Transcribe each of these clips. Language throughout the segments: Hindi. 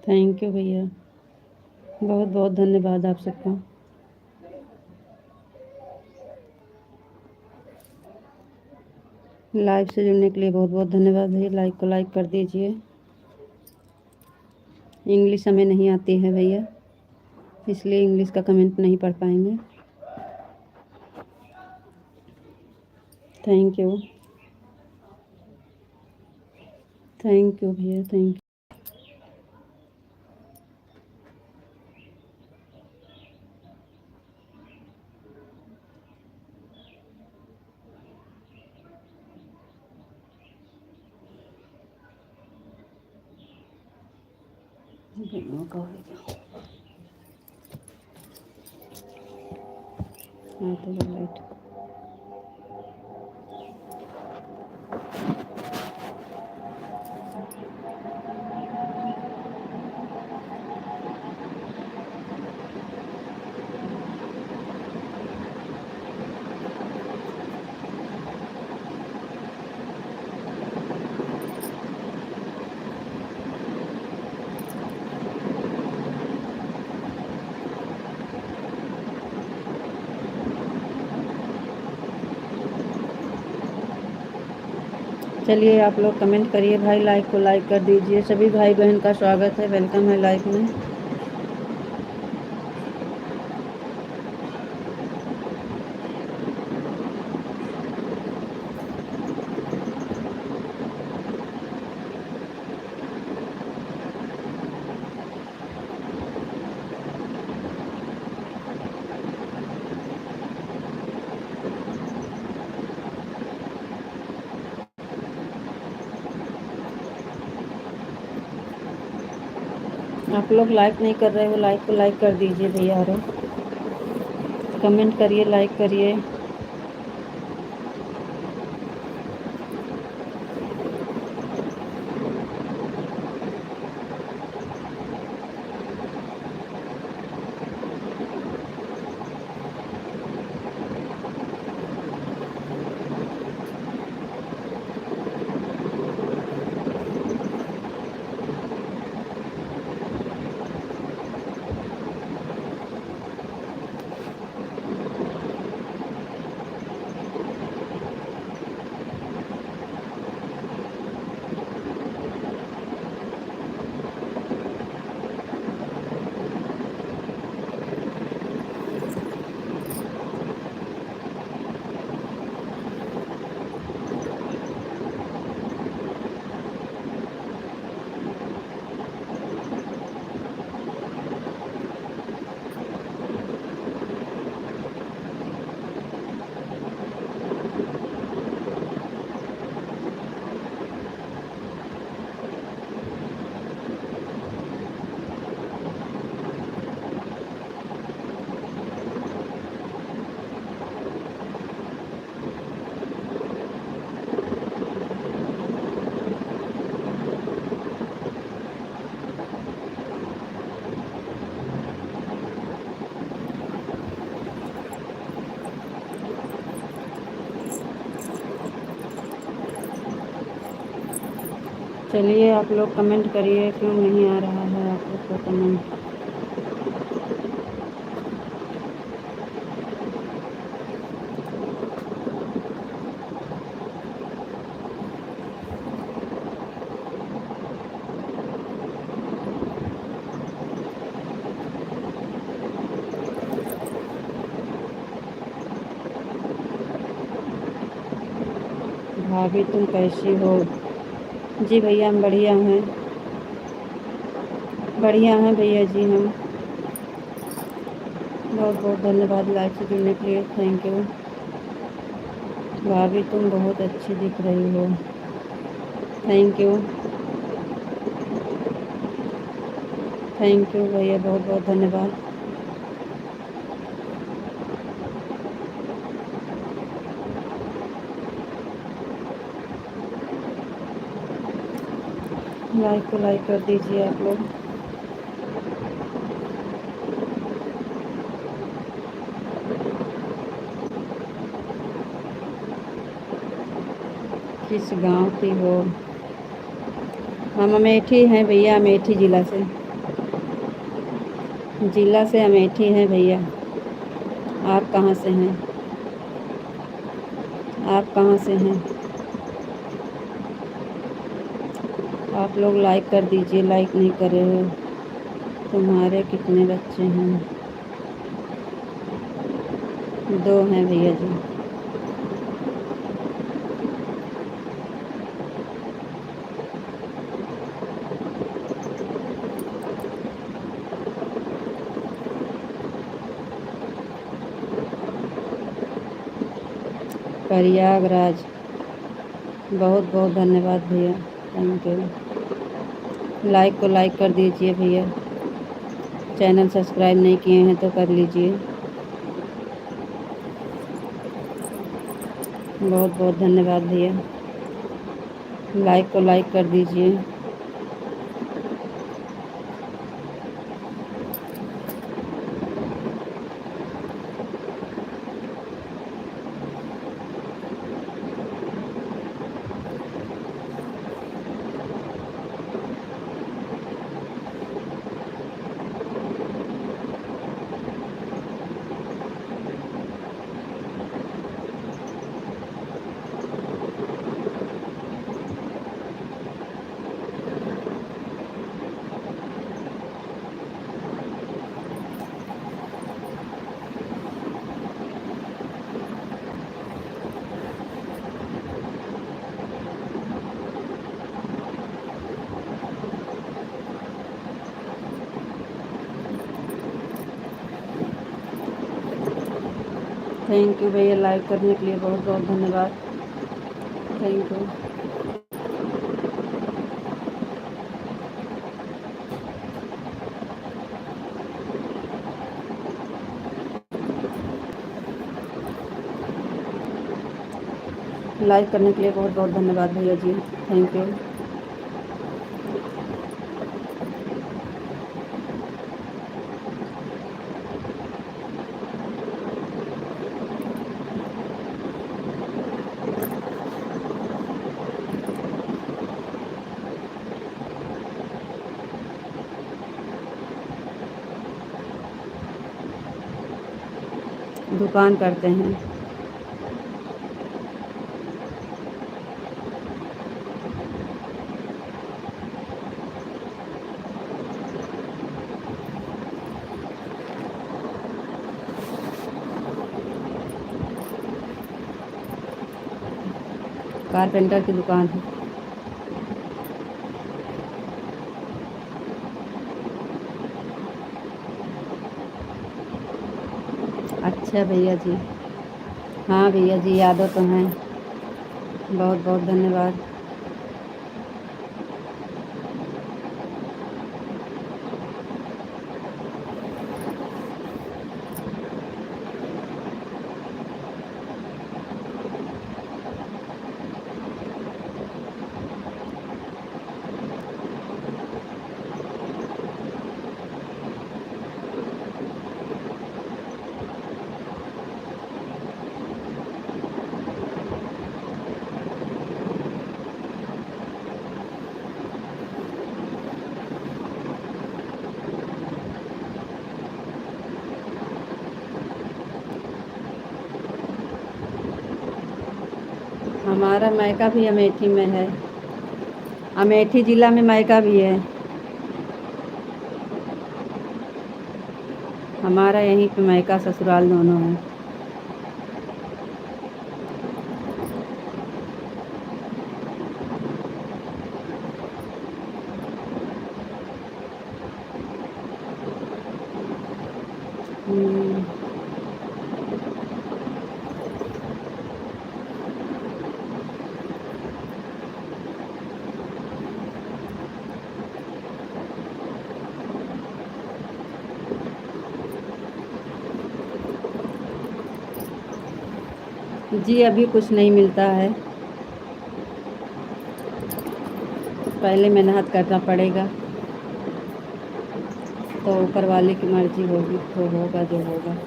थैंक यू भैया, बहुत बहुत धन्यवाद आप सबका। लाइव से जुड़ने के लिए बहुत बहुत धन्यवाद भैया। लाइक को लाइक कर दीजिए। इंग्लिश हमें नहीं आती है भैया, इसलिए इंग्लिश का कमेंट नहीं पढ़ पाएंगे। थैंक यू भैया, थैंक यू। का हो गया हाँ तो लाइट चलिए आप लोग कमेंट करिए भाई, लाइक को लाइक कर दीजिए। सभी भाई बहन का स्वागत है, वेलकम है लाइव में। आप लोग लाइक नहीं कर रहे हो, लाइक को लाइक कर दीजिए भैया। और कमेंट करिए, लाइक करिए। चलिए आप लोग कमेंट करिए, क्यों नहीं आ रहा है आप लोग का कमेंट। भाभी तुम कैसी हो? जी भैया हम बढ़िया हैं, बढ़िया हैं भैया जी हम। बहुत बहुत धन्यवाद लाइव से जुड़ने के लिए, थैंक यू। भाभी तुम बहुत अच्छी दिख रही हो, थैंक यू भैया, बहुत बहुत धन्यवाद। लाइक को लाइक कर दीजिए आप लोग। किस गांव की हो? हम अमेठी हैं भैया, अमेठी ज़िला से। जिला से अमेठी है भैया। आप कहाँ से हैं? आप कहाँ से हैं? आप लोग लाइक कर दीजिए, लाइक नहीं कर रहे हो। तुम्हारे कितने बच्चे हैं? 2 हैं भैया जी। प्रयागराज। बहुत बहुत धन्यवाद भैया, थैंक यू। लाइक को लाइक कर दीजिए भैया। चैनल सब्सक्राइब नहीं किए हैं तो कर लीजिए। बहुत बहुत धन्यवाद भैया। लाइक को लाइक कर दीजिए। थैंक यू भैया, लाइक करने के लिए बहुत बहुत धन्यवाद, थैंक यू। लाइक करने के लिए बहुत बहुत धन्यवाद भैया जी, थैंक यू। दुकान करते हैं। कारपेंटर की दुकान है। अच्छा भैया जी, हाँ भैया जी, यादव तो हैं। बहुत बहुत धन्यवाद। हमारा मायका भी अमेठी में है। अमेठी ज़िला में मायका भी है हमारा, यहीं पे मायका ससुराल दोनों हैं। जी अभी कुछ नहीं मिलता है, पहले मेहनत करना पड़ेगा, तो ऊपर वाले की मर्ज़ी होगी तो होगा जो होगा।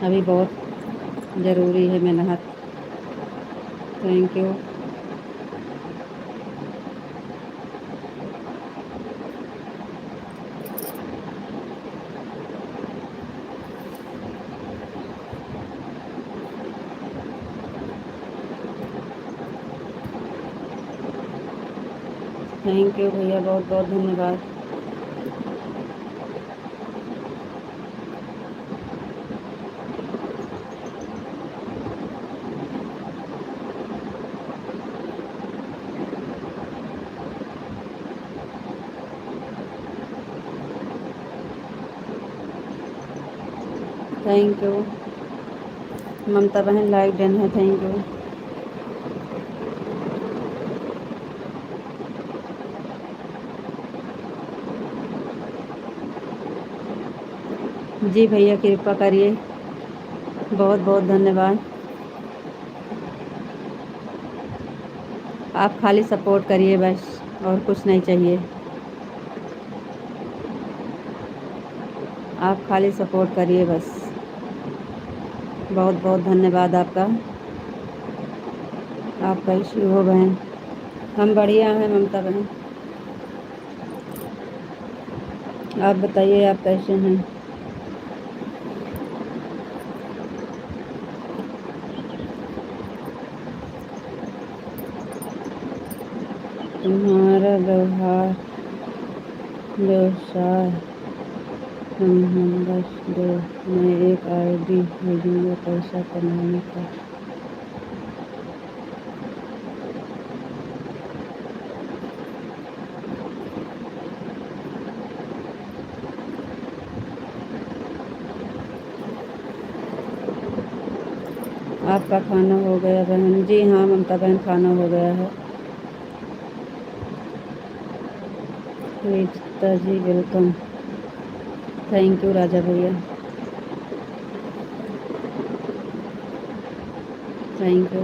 अभी बहुत ज़रूरी है मेहनत। Thank you. थैंक यू भैया, बहुत बहुत धन्यवाद। थैंक यू ममता बहन, लाइक डन है, थैंक यू। जी भैया, कृपा करिए, बहुत बहुत धन्यवाद। आप खाली सपोर्ट करिए बस, और कुछ नहीं चाहिए। आप खाली सपोर्ट करिए बस। बहुत बहुत धन्यवाद आपका। आपका इश्यू हो बहन। हम बढ़िया हैं ममता बहन, आप बताइए आप कैसे हैं। तुम्हारा व्यवसाय हम बस दो, मैं एक आईडी भेजूंगा पैसा कमाने का। आपका खाना हो गया बहन? जी हाँ ममता बहन, खाना हो गया है। Rita ji welcome, thank you Raja भैया, थैंक यू।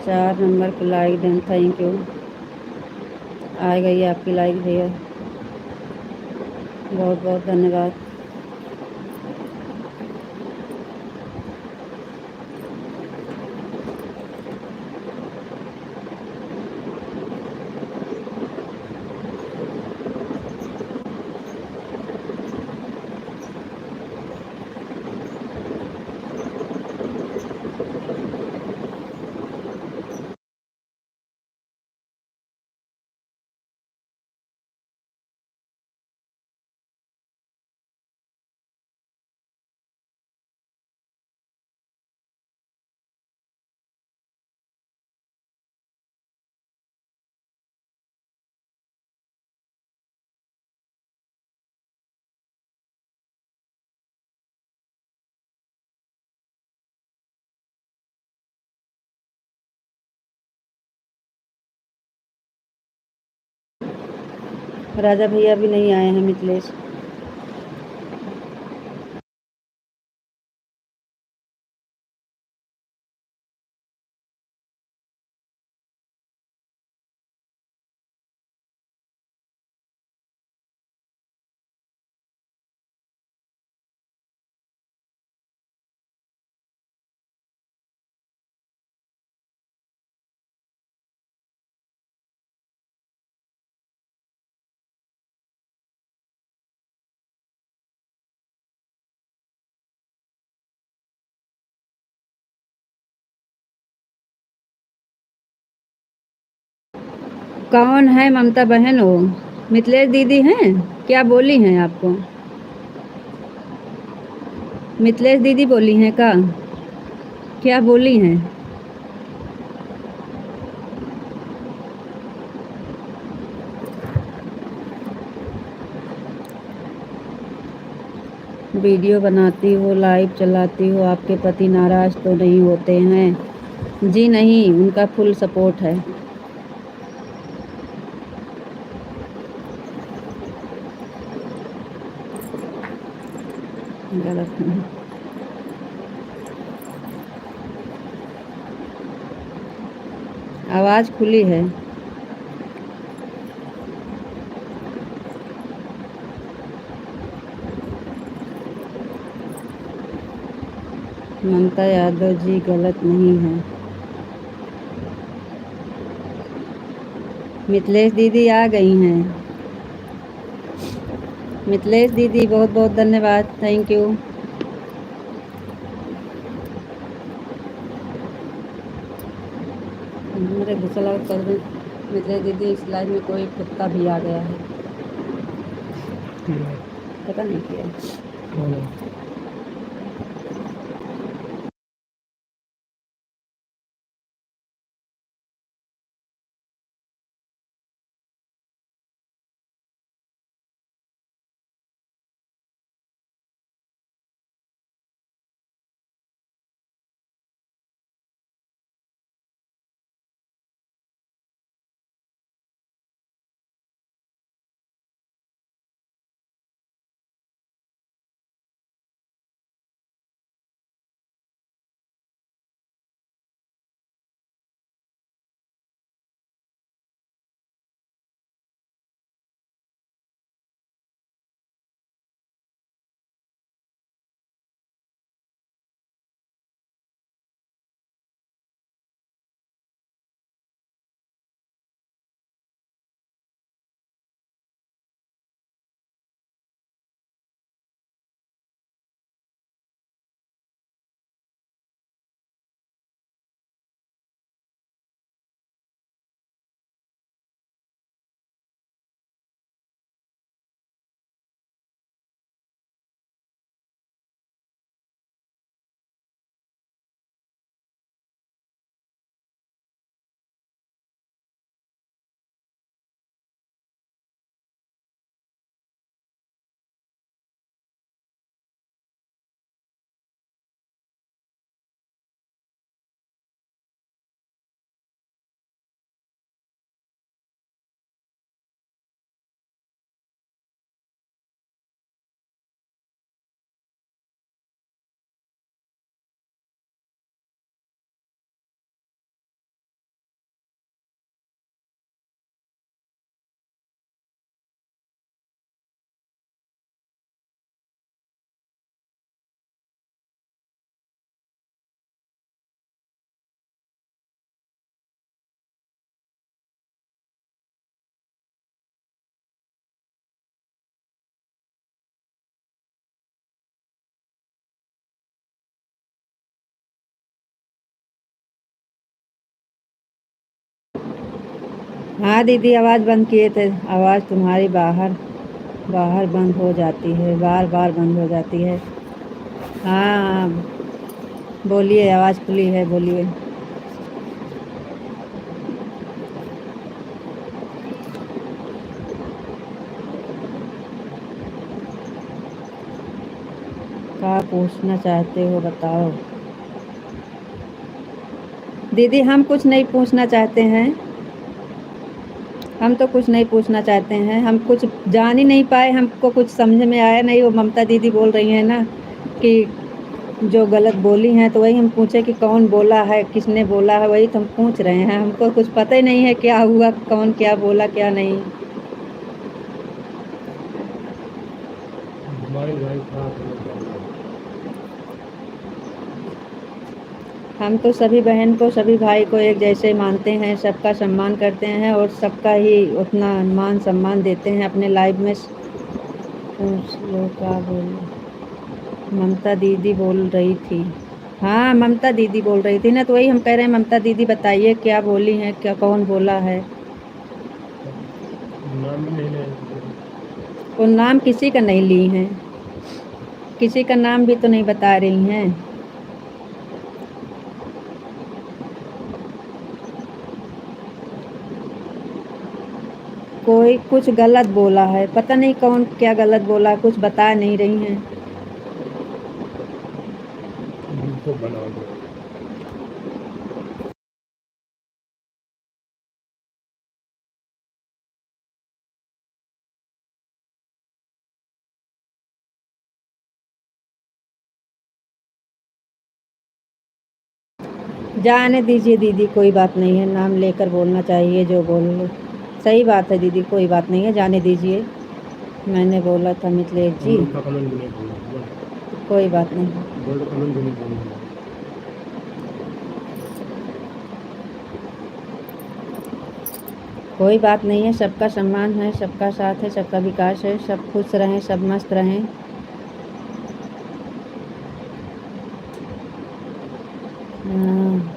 चार नंबर की लाइक डन, थैंक यू। आ गई आपकी लाइक भैया, बहुत बहुत धन्यवाद। राजा भैया भी नहीं आए हैं, मिथिलेश। कौन है ममता बहन? वो मिथिलेश दीदी हैं क्या? बोली हैं आपको? मिथिलेश दीदी बोली हैं का? क्या बोली हैं? वीडियो बनाती हो, लाइव चलाती हो, आपके पति नाराज तो नहीं होते हैं? जी नहीं, उनका फुल सपोर्ट है। गलत है। आवाज़ खुली है। ममता यादव जी गलत नहीं है। मिथिलेश दीदी आ गई हैं। मिथिलेश दीदी बहुत बहुत धन्यवाद, थैंक यू। जैसा लगा कर मित्र दीदी इस लाइफ में कोई कुत्ता भी आ गया है। पता नहीं क्या हाँ दीदी आवाज़ बंद किए थे। आवाज़ तुम्हारी बाहर बाहर बंद हो जाती है, बार बार बंद हो जाती है। हाँ बोलिए, आवाज़ खुली है, बोलिए। क्या पूछना चाहते हो बताओ। दीदी हम कुछ नहीं पूछना चाहते हैं, हम तो कुछ नहीं पूछना चाहते हैं। हम कुछ जान ही नहीं पाए, हमको कुछ समझ में आया नहीं। वो ममता दीदी बोल रही हैं ना कि जो गलत बोली हैं, तो वही हम पूछे कि कौन बोला है, किसने बोला है, वही तो हम पूछ रहे हैं। हमको कुछ पता ही नहीं है क्या हुआ, कौन क्या बोला क्या नहीं। हम तो सभी बहन को, सभी भाई को एक जैसे मानते हैं, सबका सम्मान करते हैं और सबका ही उतना मान सम्मान देते हैं अपने लाइफ में। पूछ लो क्या बोल। ममता दीदी बोल रही थी। हाँ ममता दीदी बोल रही थी ना, तो वही हम कह रहे हैं। ममता दीदी बताइए क्या बोली हैं, क्या कौन बोला है। नाम भी नहीं, वो नाम किसी का नहीं ली हैं, किसी का नाम भी तो नहीं बता रही हैं। कोई कुछ गलत बोला है, पता नहीं कौन क्या गलत बोला, कुछ बता नहीं रही हैं। जाने दीजिए दीदी, कोई बात नहीं है, नाम लेकर बोलना चाहिए जो बोल लो। सही बात है दीदी, कोई बात नहीं है, जाने दीजिए। मैंने बोला था मिथिलेश जी, कोई बात नहीं। कोई बात नहीं है, सबका सम्मान है, सबका साथ है, सबका विकास है, सब खुश रहें, सब मस्त रहें।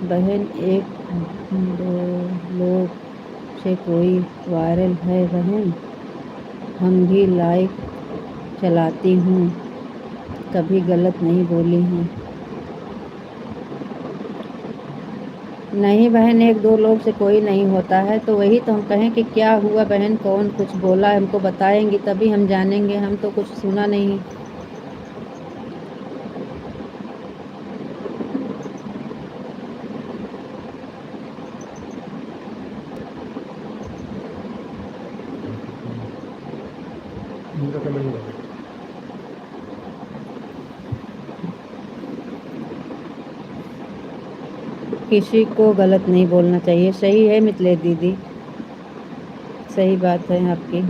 बहन एक दो लोग से कोई वायरल है बहन, हम भी लाइक चलाती हूँ, कभी गलत नहीं बोली हूँ। नहीं बहन, एक दो लोग से कोई नहीं होता है, तो वही तो हम कहें कि क्या हुआ बहन, कौन कुछ बोला, हमको बताएंगी तभी हम जानेंगे, हम तो कुछ सुना नहीं। किसी को गलत नहीं बोलना चाहिए, सही है मिथिलेश दीदी, सही बात है आपकी।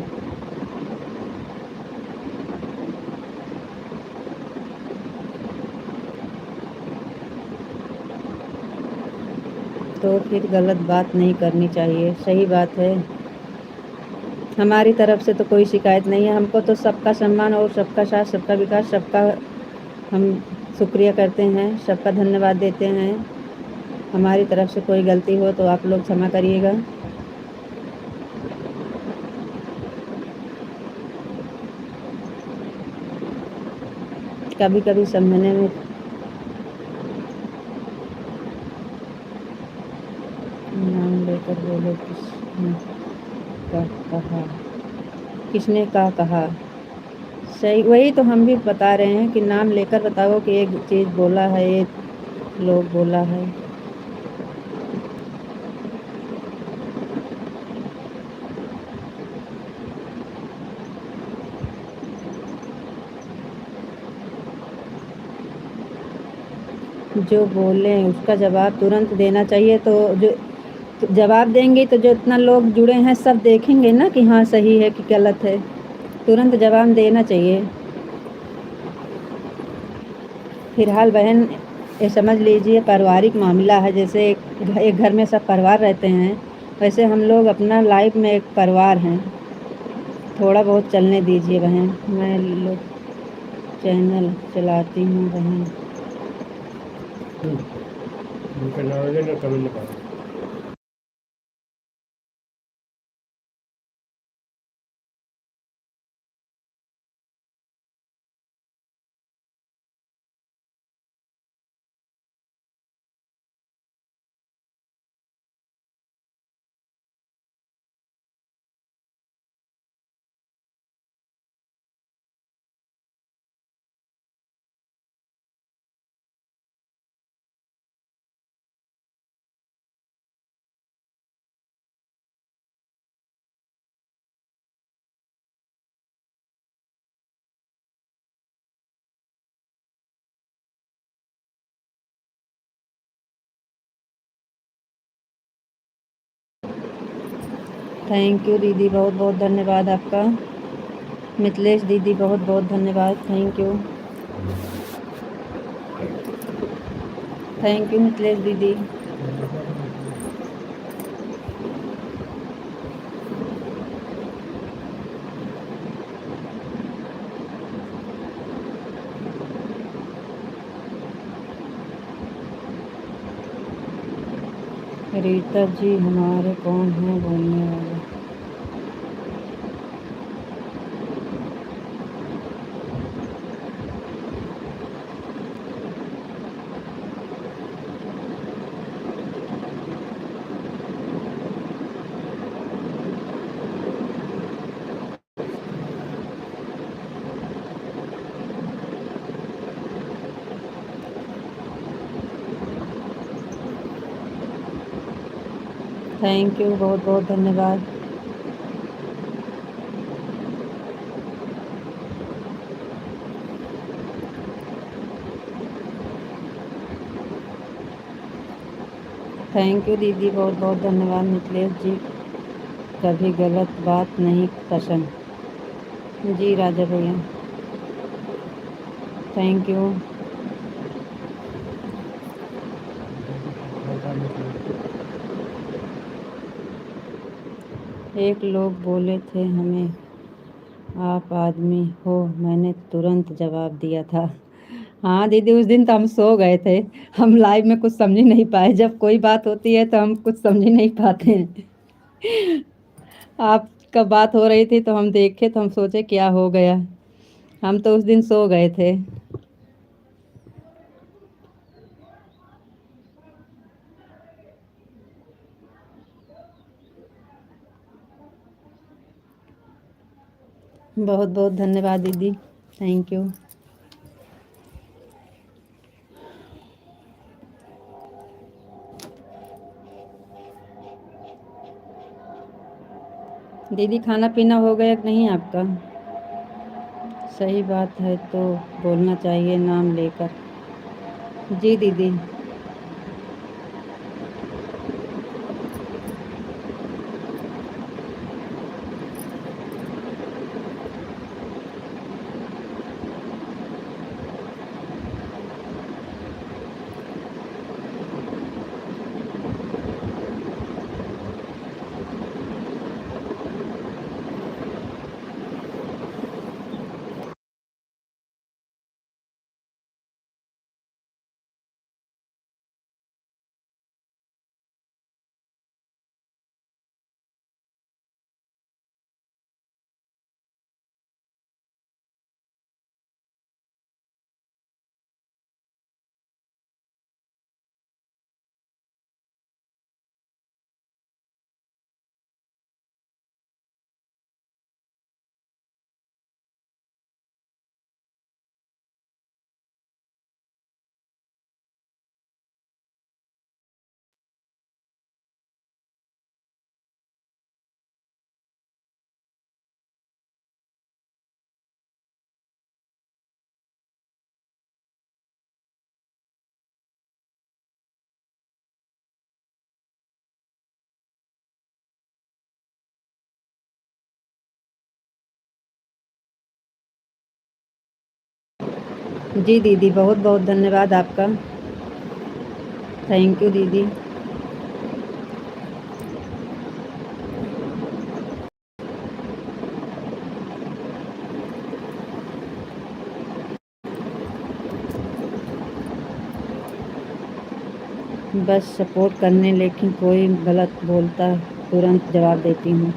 तो फिर गलत बात नहीं करनी चाहिए, सही बात है। हमारी तरफ से तो कोई शिकायत नहीं है, हमको तो सबका सम्मान और सबका साथ, सबका विकास, सबका हम शुक्रिया करते हैं, सबका धन्यवाद देते हैं। हमारी तरफ से कोई गलती हो तो आप लोग क्षमा करिएगा। कभी कभी समझने में नाम लेकर बोलो, किसने का कहा, किसने का कहा, सही, वही तो हम भी बता रहे हैं कि नाम लेकर बताओ कि एक चीज़ बोला है, एक लोग बोला है। जो बोले उसका जवाब तुरंत देना चाहिए, तो जो जवाब देंगे तो जो इतना लोग जुड़े हैं सब देखेंगे ना कि हाँ सही है कि गलत है, तुरंत जवाब देना चाहिए। फिलहाल बहन ये समझ लीजिए पारिवारिक मामला है, जैसे एक घर में सब परिवार रहते हैं, वैसे हम लोग अपना लाइफ में एक परिवार हैं, थोड़ा बहुत चलने दीजिए बहन। मैं लोग चैनल चलाती हूँ बहन। थैंक यू दीदी, बहुत बहुत धन्यवाद आपका। मिथिलेश दीदी बहुत बहुत धन्यवाद, thank you, thank you Mithilesh दीदी। रीता जी हमारे कौन है बोलने वाले? थैंक यू, बहुत बहुत धन्यवाद। थैंक यू दीदी, बहुत बहुत धन्यवाद। मिथिलेश जी कभी गलत बात नहीं पसंद। जी राजा भैया, थैंक यू। एक लोग बोले थे हमें आप आदमी हो, मैंने तुरंत जवाब दिया था। हाँ दीदी, उस दिन तो हम सो गए थे। हम लाइव में कुछ समझ ही नहीं पाए। जब कोई बात होती है तो हम कुछ समझ ही नहीं पाते हैं। आपका बात हो रही थी तो हम देखे, तो हम सोचे क्या हो गया। हम तो उस दिन सो गए थे। बहुत बहुत धन्यवाद दीदी। Thank you. दीदी खाना पीना हो गया कि नहीं आपका? सही बात है, तो बोलना चाहिए नाम लेकर। जी दीदी। जी दीदी, बहुत बहुत धन्यवाद आपका। थैंक यू दीदी। बस सपोर्ट करने, लेकिन कोई गलत बोलता तुरंत जवाब देती हूँ।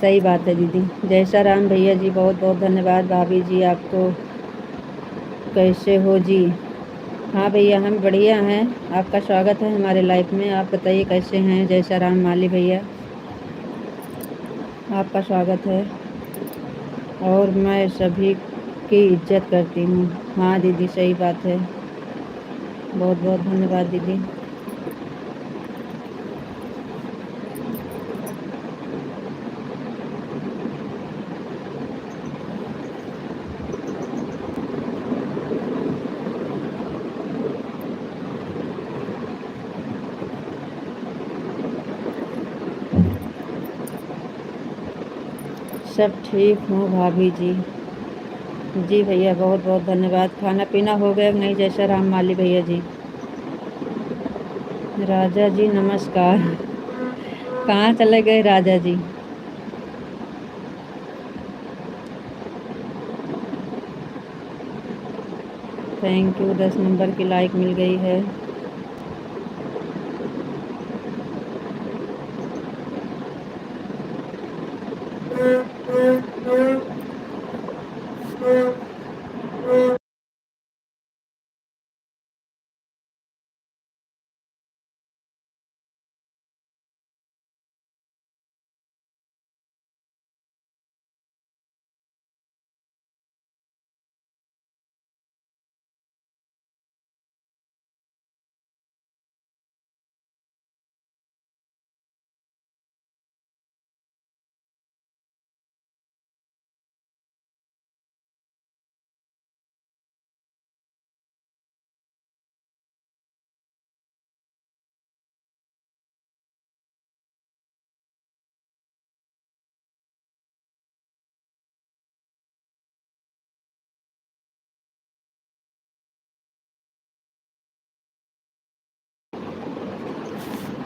सही बात है दीदी। जय श्री राम भैया जी, बहुत बहुत धन्यवाद। भाभी जी, आपको कैसे हो जी? हाँ भैया, हम बढ़िया हैं। आपका स्वागत है हमारे लाइफ में। आप बताइए कैसे हैं? जय श्री राम माली भैया, आपका स्वागत है। और मैं सभी की इज्जत करती हूँ। हाँ दीदी, सही बात है। बहुत बहुत धन्यवाद दीदी। सब ठीक हूँ भाभी जी। जी भैया, बहुत बहुत धन्यवाद। खाना पीना हो गया कि नहीं? जय श्री राम माली भैया जी। राजा जी नमस्कार। कहाँ चले गए Raja ji? Thank you, 10 number की लाइक मिल गई है।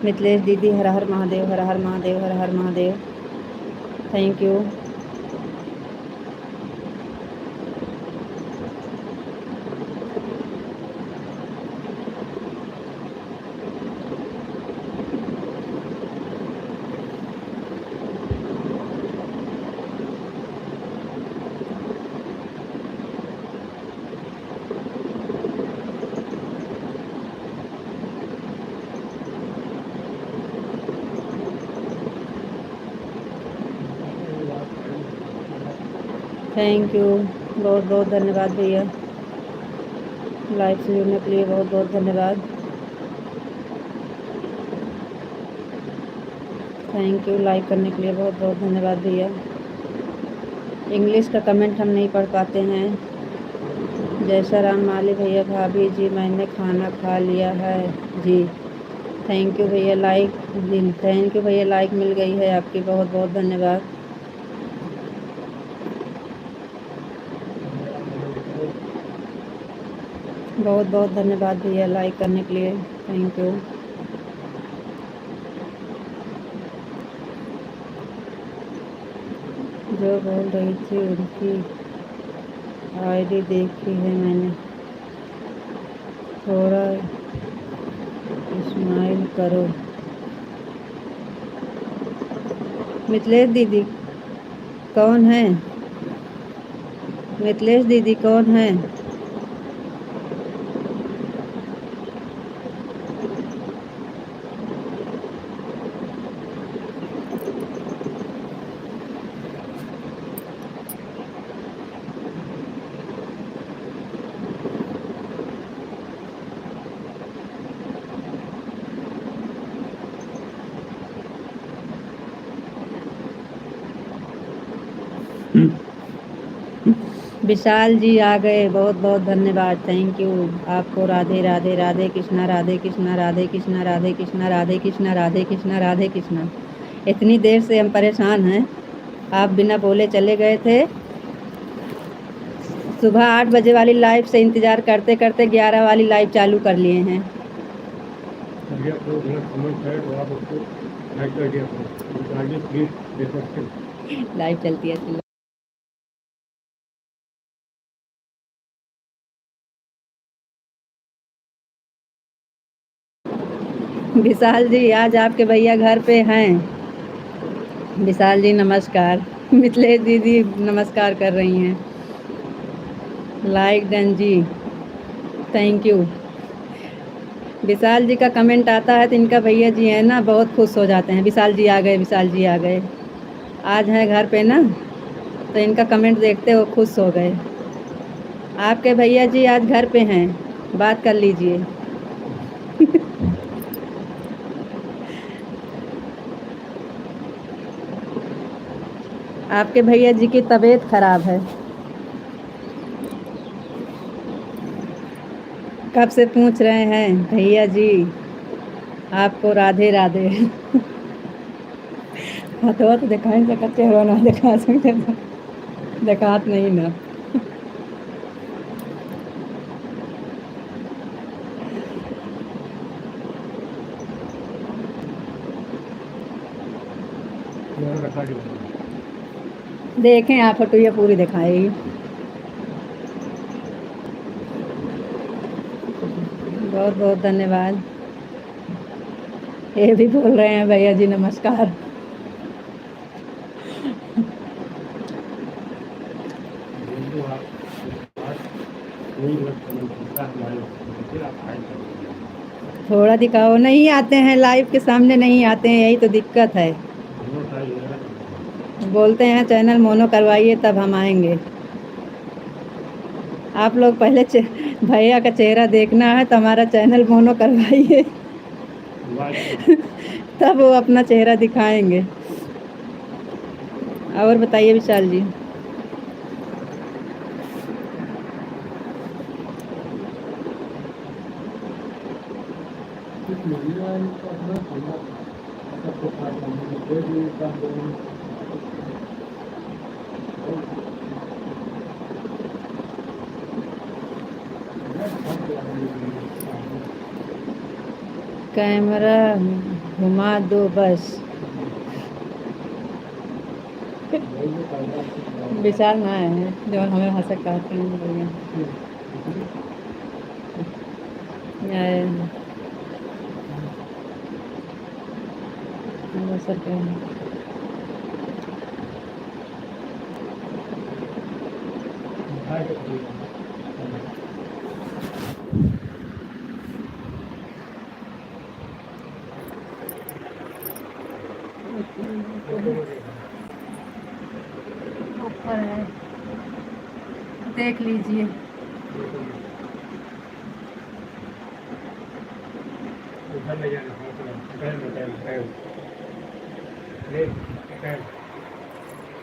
मिथिलेश दीदी, हर हर महादेव, हर हर महादेव, हर हर Mahadev. Thank you. Thank you, बहुत बहुत धन्यवाद भैया। लाइव से जुड़ने के लिए बहुत बहुत धन्यवाद। थैंक यू, लाइक करने के लिए बहुत बहुत धन्यवाद भैया। इंग्लिश का कमेंट हम नहीं पढ़ पाते हैं। जैसा राम माली भैया, भाभी जी मैंने खाना खा लिया है जी। थैंक यू भैया, लाइक जी, थैंक यू भैया, लाइक मिल गई है आपकी, बहुत बहुत धन्यवाद। बहुत बहुत धन्यवाद भैया लाइक करने के लिए, थैंक यू। जो बोल रही थी उनकी आईडी देखी है मैंने, थोड़ा स्माइल करो। मिथिलेश दीदी कौन है? मिथिलेश दीदी कौन है? विशाल जी आ गए, बहुत बहुत धन्यवाद, थैंक यू आपको। राधे राधे, राधे कृष्णा, राधे कृष्णा, राधे कृष्णा, राधे कृष्णा, राधे कृष्णा, राधे कृष्णा, राधे कृष्णा। इतनी देर से हम परेशान हैं, आप बिना बोले चले गए थे। सुबह 8 बजे वाली लाइव से इंतज़ार करते करते 11 वाली लाइव चालू कर लिए हैं। लाइव चलती है। विशाल जी आज आपके भैया घर पे हैं। विशाल जी नमस्कार। मिथिलेश दीदी नमस्कार कर रही हैं। Like done ji, thank you. Vishal ji का कमेंट आता है तो इनका भैया जी है ना, बहुत खुश हो जाते हैं। विशाल जी आ गए, विशाल जी आ गए, आज हैं घर पे ना, तो इनका कमेंट देखते हो खुश हो गए। आपके भैया जी आज घर पे हैं, बात कर लीजिए। आपके भैया जी की तबीयत खराब है। कब से पूछ रहे हैं भैया जी आपको राधे राधे। हथवा तो दिखा नहीं सकते, चेहरा ना दिखा सकते, दिखात नहीं ना। देखें आप फोटो, ये पूरी दिखाएगी। बहुत बहुत धन्यवाद। ये भी बोल रहे हैं भैया जी नमस्कार। थोड़ा दिखाओ, नहीं आते हैं लाइव के सामने, नहीं आते हैं, यही तो दिक्कत है। बोलते हैं चैनल मोनो करवाइए तब हम आएंगे। आप लोग पहले भैया का चेहरा देखना है तो हमारा चैनल मोनो करवाइए। तब वो अपना चेहरा दिखाएंगे। और बताइए विशाल जी। कैमरा घुमा दो बस। विशाल ना है जो हमें हंस काटते हैं। ऊपर है। देख लीजिए। उधर ले जाने का मतलब पैर में पैर पैर ले पैर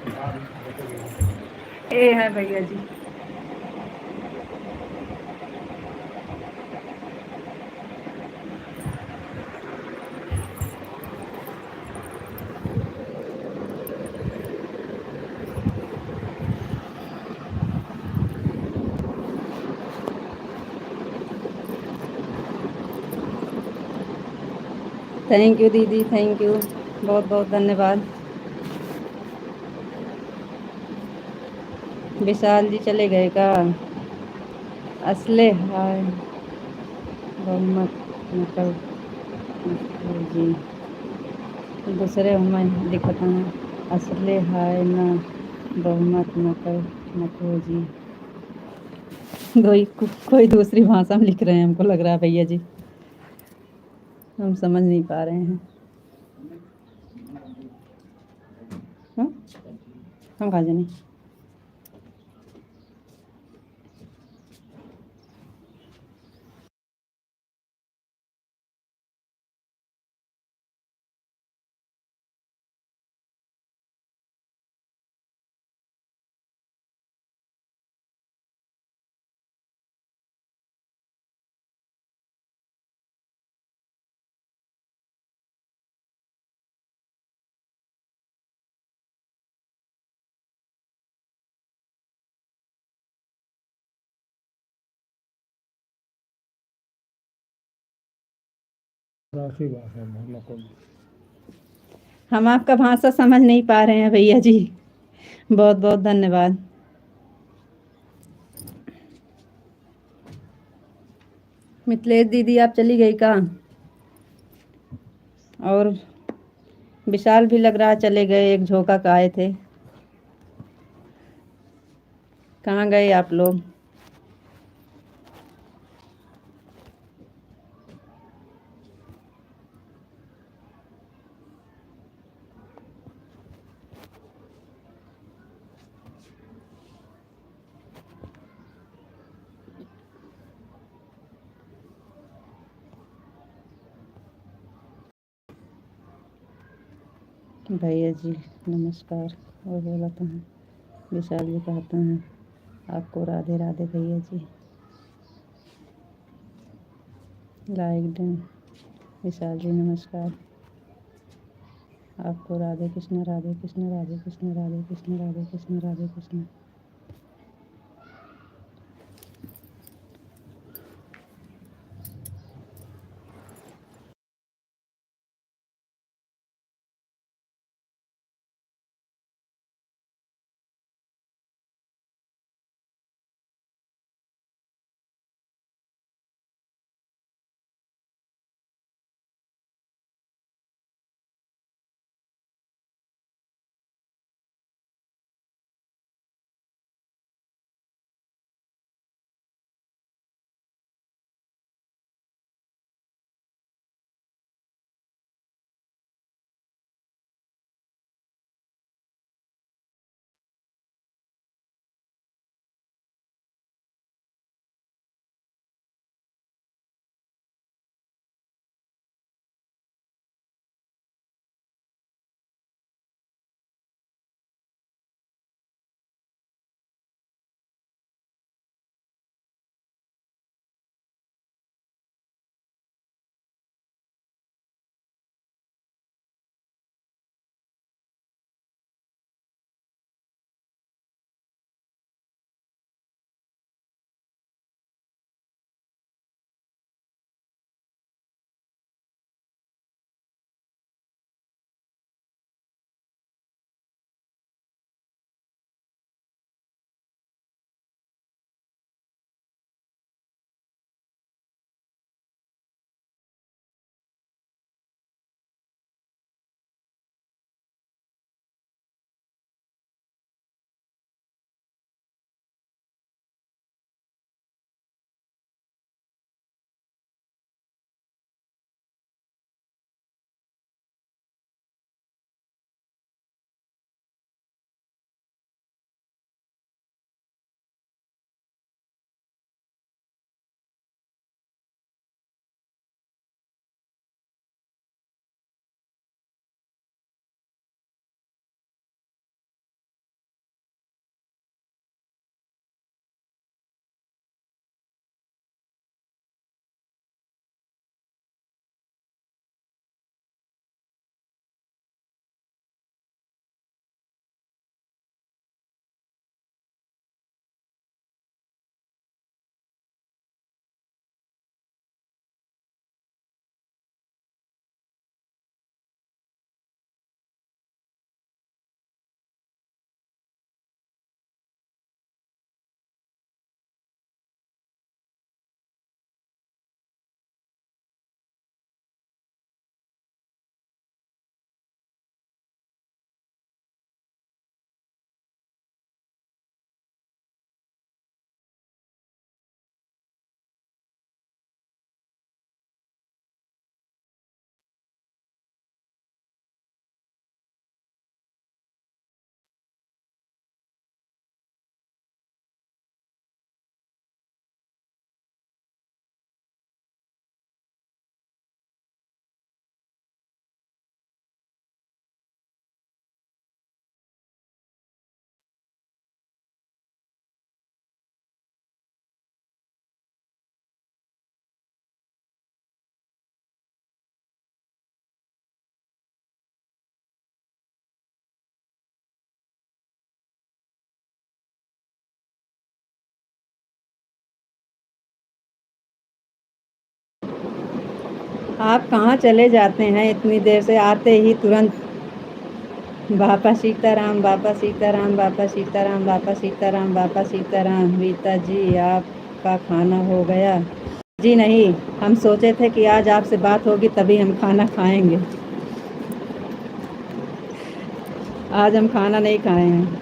बाहर देखो ये है भैया जी। थैंक यू दीदी, थैंक यू, बहुत बहुत धन्यवाद। विशाल जी चले गए का? असले हाय बहुमत नकल जी, दूसरे में दिखता है। असले हाय ना बहुमत नकल नकल जी। कोई दूसरी भाषा में लिख रहे हैं, हमको लग रहा है भैया जी, हम समझ नहीं पा रहे हैं। हाँ? हम कहाँ जाने। राशि भाषा में नकल हम आपका भाषा समझ नहीं पा रहे हैं भैया जी, बहुत बहुत धन्यवाद। मिथिलेश दीदी आप चली गई का? और विशाल भी लग रहा चले गए, एक झोंका का आए थे। कहाँ गए आप लोग? भैया जी नमस्कार। और बोलते हैं विशाल जी कहते हैं आपको राधे राधे भैया जी। Like done. विशाल जी नमस्कार। आपको राधे कृष्ण राधे कृष्ण राधे कृष्ण राधे कृष्ण राधे कृष्ण राधे कृष्ण। आप कहाँ चले जाते हैं इतनी देर से, आते ही तुरंत बापा सीताराम, बापा सीताराम, बापा सीताराम, बापा सीताराम, बापा सीताराम। रीता जी आपका खाना हो गया? जी नहीं, हम सोचे थे कि आज आपसे बात होगी तभी हम खाना खाएंगे। आज हम खाना नहीं खाए हैं।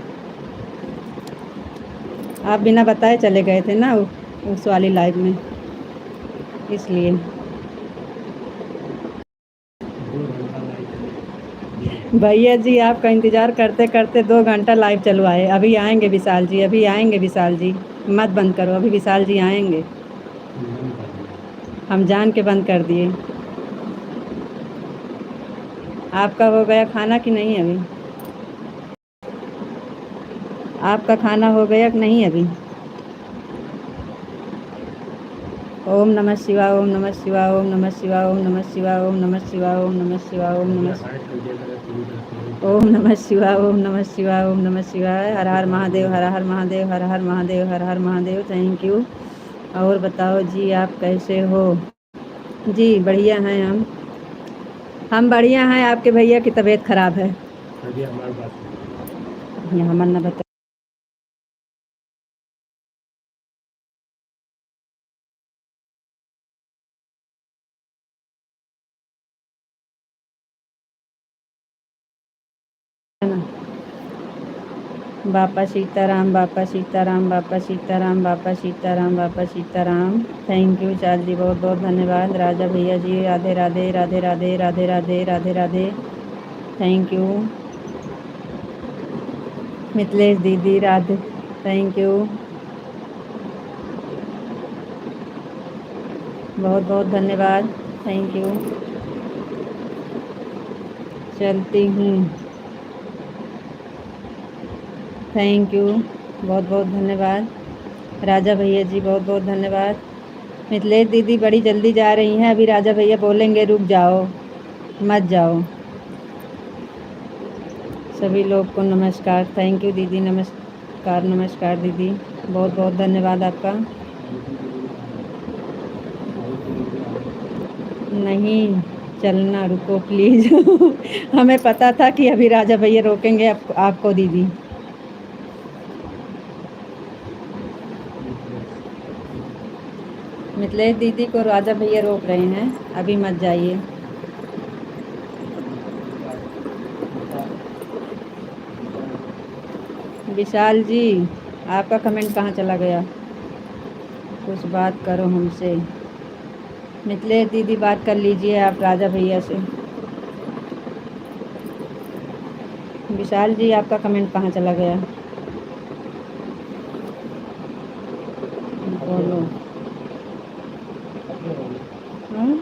आप बिना बताए चले गए थे ना उस वाली लाइव में, इसलिए। 2 घंटा लाइव चले। भैया जी आपका इंतज़ार करते करते 2 घंटा लाइव चलवाए। अभी आएंगे विशाल जी, अभी आएंगे विशाल जी। मत बंद करो, अभी विशाल जी आएंगे। बंद कर दिया। हम जान के बंद कर दिए। आपका हो गया खाना कि नहीं अभी? आपका खाना हो गया कि नहीं अभी? ओम नमः शिवाय, ओम नमः शिवाय, ओम नमः शिवाय, ओम नमः शिवाय, ओम नमः शिवाय, ओम नमः शिवाय, ओम नमः शिवाय, हाइट कर दिया था पूरी तरह से। ओम नमः शिवाय, ओम नमः शिवाय, ओम नमः शिवाय। हर हर महादेव, हर हर महादेव, हर हर महादेव, हर हर महादेव। Thank you. और बताओ जी आप कैसे हो? जी बढ़िया हैं हम बढ़िया हैं। आपके भैया की तबीयत खराब है। अभी हमारे पास यहाँ मन न बता। बापा सीताराम, बापा सीताराम, बापा सीताराम, बापा सीताराम, बापा सीताराम। थैंक यू चाल जी, बहुत बहुत धन्यवाद। राजा भैया जी राधे राधे, राधे राधे, राधे राधे, राधे राधे। Thank you. मिथिलेश दीदी राधे, थैंक यू, बहुत बहुत धन्यवाद। Thank you. चलती हूँ, थैंक यू, बहुत बहुत धन्यवाद। राजा भैया जी बहुत बहुत धन्यवाद। मिथिलेश दीदी बड़ी जल्दी जा रही हैं, अभी राजा भैया बोलेंगे रुक जाओ, मत जाओ। सभी लोग को नमस्कार। थैंक यू दीदी, नमस्कार नमस्कार दीदी, बहुत बहुत धन्यवाद आपका। नहीं चलना, रुको प्लीज़। हमें पता था कि अभी राजा भैया रोकेंगे आपको दीदी। मिथिलेश दीदी को राजा भैया रोक रहे हैं, अभी मत जाइए। विशाल जी आपका कमेंट कहाँ चला गया? कुछ बात करो हमसे। मिथिलेश दीदी बात कर लीजिए आप राजा भैया से। विशाल जी आपका कमेंट कहाँ चला गया? बोलो। हाँ?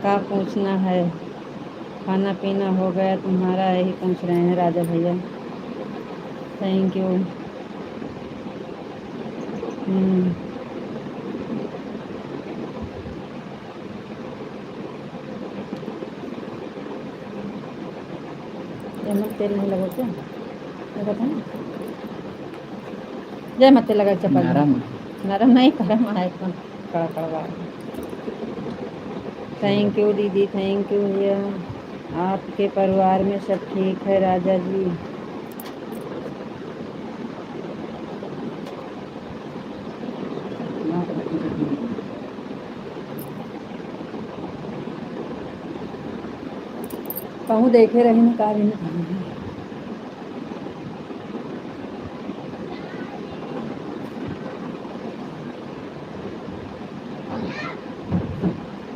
क्या पूछना है? खाना पीना हो गया तुम्हारा, यही पूछ रहे हैं राजा भैया। Thank you. मत तेल नहीं लगा क्या? लगा था ना? जय मत तेल लगा चप्पल। नरम नरम नहीं, गरम है एकदम कड़ा कड़वा। थैंक यू दीदी, थैंक यू भैया। आपके परिवार में सब ठीक है राजा जी? कहूँ देखे रही ना का भी नहीं।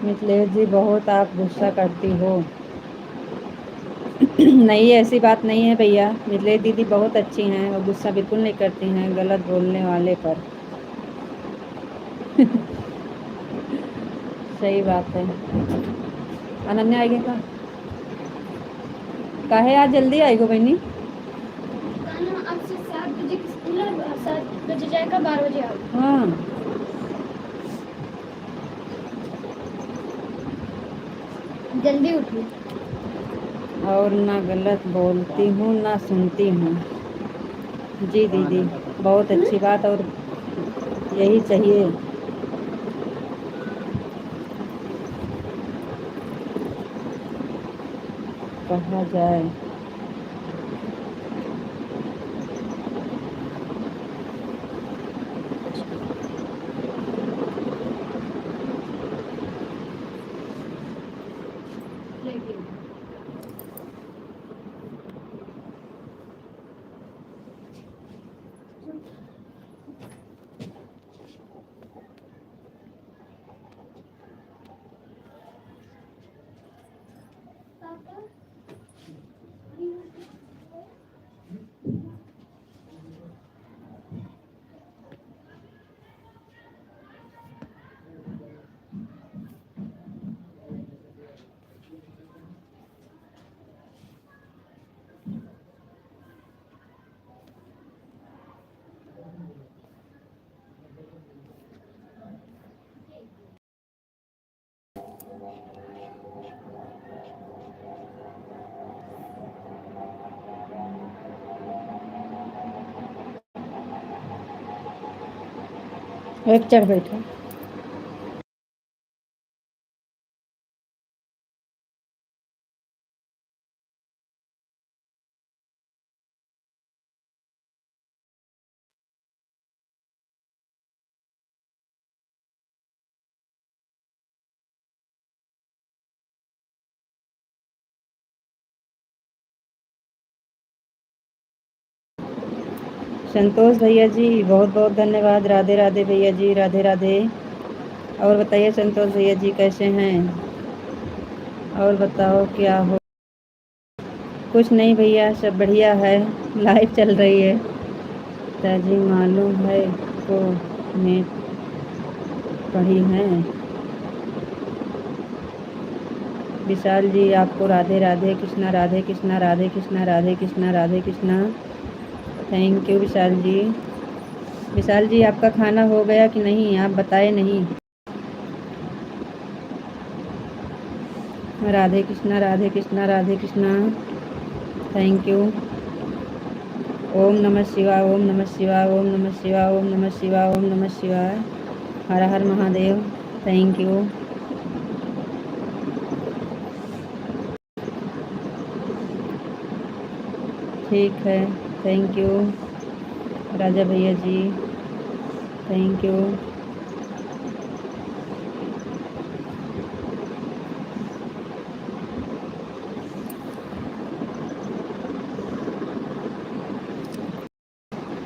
मिथिलेश जी बहुत आप गुस्सा करती हो। नहीं ऐसी बात नहीं है भैया, मिथिलेश दीदी बहुत अच्छी हैं और गुस्सा बिल्कुल नहीं करती हैं गलत बोलने वाले पर। सही बात है। अनन्या आएगी का? काहे आज जल्दी आएगो बहनी? अब से 7 बजे की स्कूल है, 7 बजे जाएगा, 12 बजे आओ। हाँ जल्दी उठी। और ना गलत बोलती हूँ ना सुनती हूँ। जी दीदी, बहुत अच्छी बात, और यही चाहिए। कहा जाए एक चढ़ बैठो। संतोष भैया जी, बहुत बहुत धन्यवाद। राधे राधे भैया जी, राधे राधे। और बताइए संतोष भैया जी कैसे हैं? और बताओ क्या हो? कुछ नहीं भैया, सब बढ़िया है, लाइव चल रही है। ताजी मालूम है को में पढ़ी हैं। विशाल जी, आपको राधे राधे कृष्णा, राधे कृष्णा, राधे कृष्णा, राधे कृष्णा, राधे कृष्णा। Thank you Vishal ji. विशाल जी, आपका खाना हो गया कि नहीं? आप बताए नहीं। राधे कृष्णा, राधे कृष्णा, राधे कृष्णा। Thank you. ओम नमः शिवाय, ओम नमः शिवाय, ओम नमः शिवाय, ओम नमः शिवाय, ओम नमः शिवाय। हर हर महादेव। Thank you. ठीक है, थैंक यू राजा भैया जी, थैंक यू।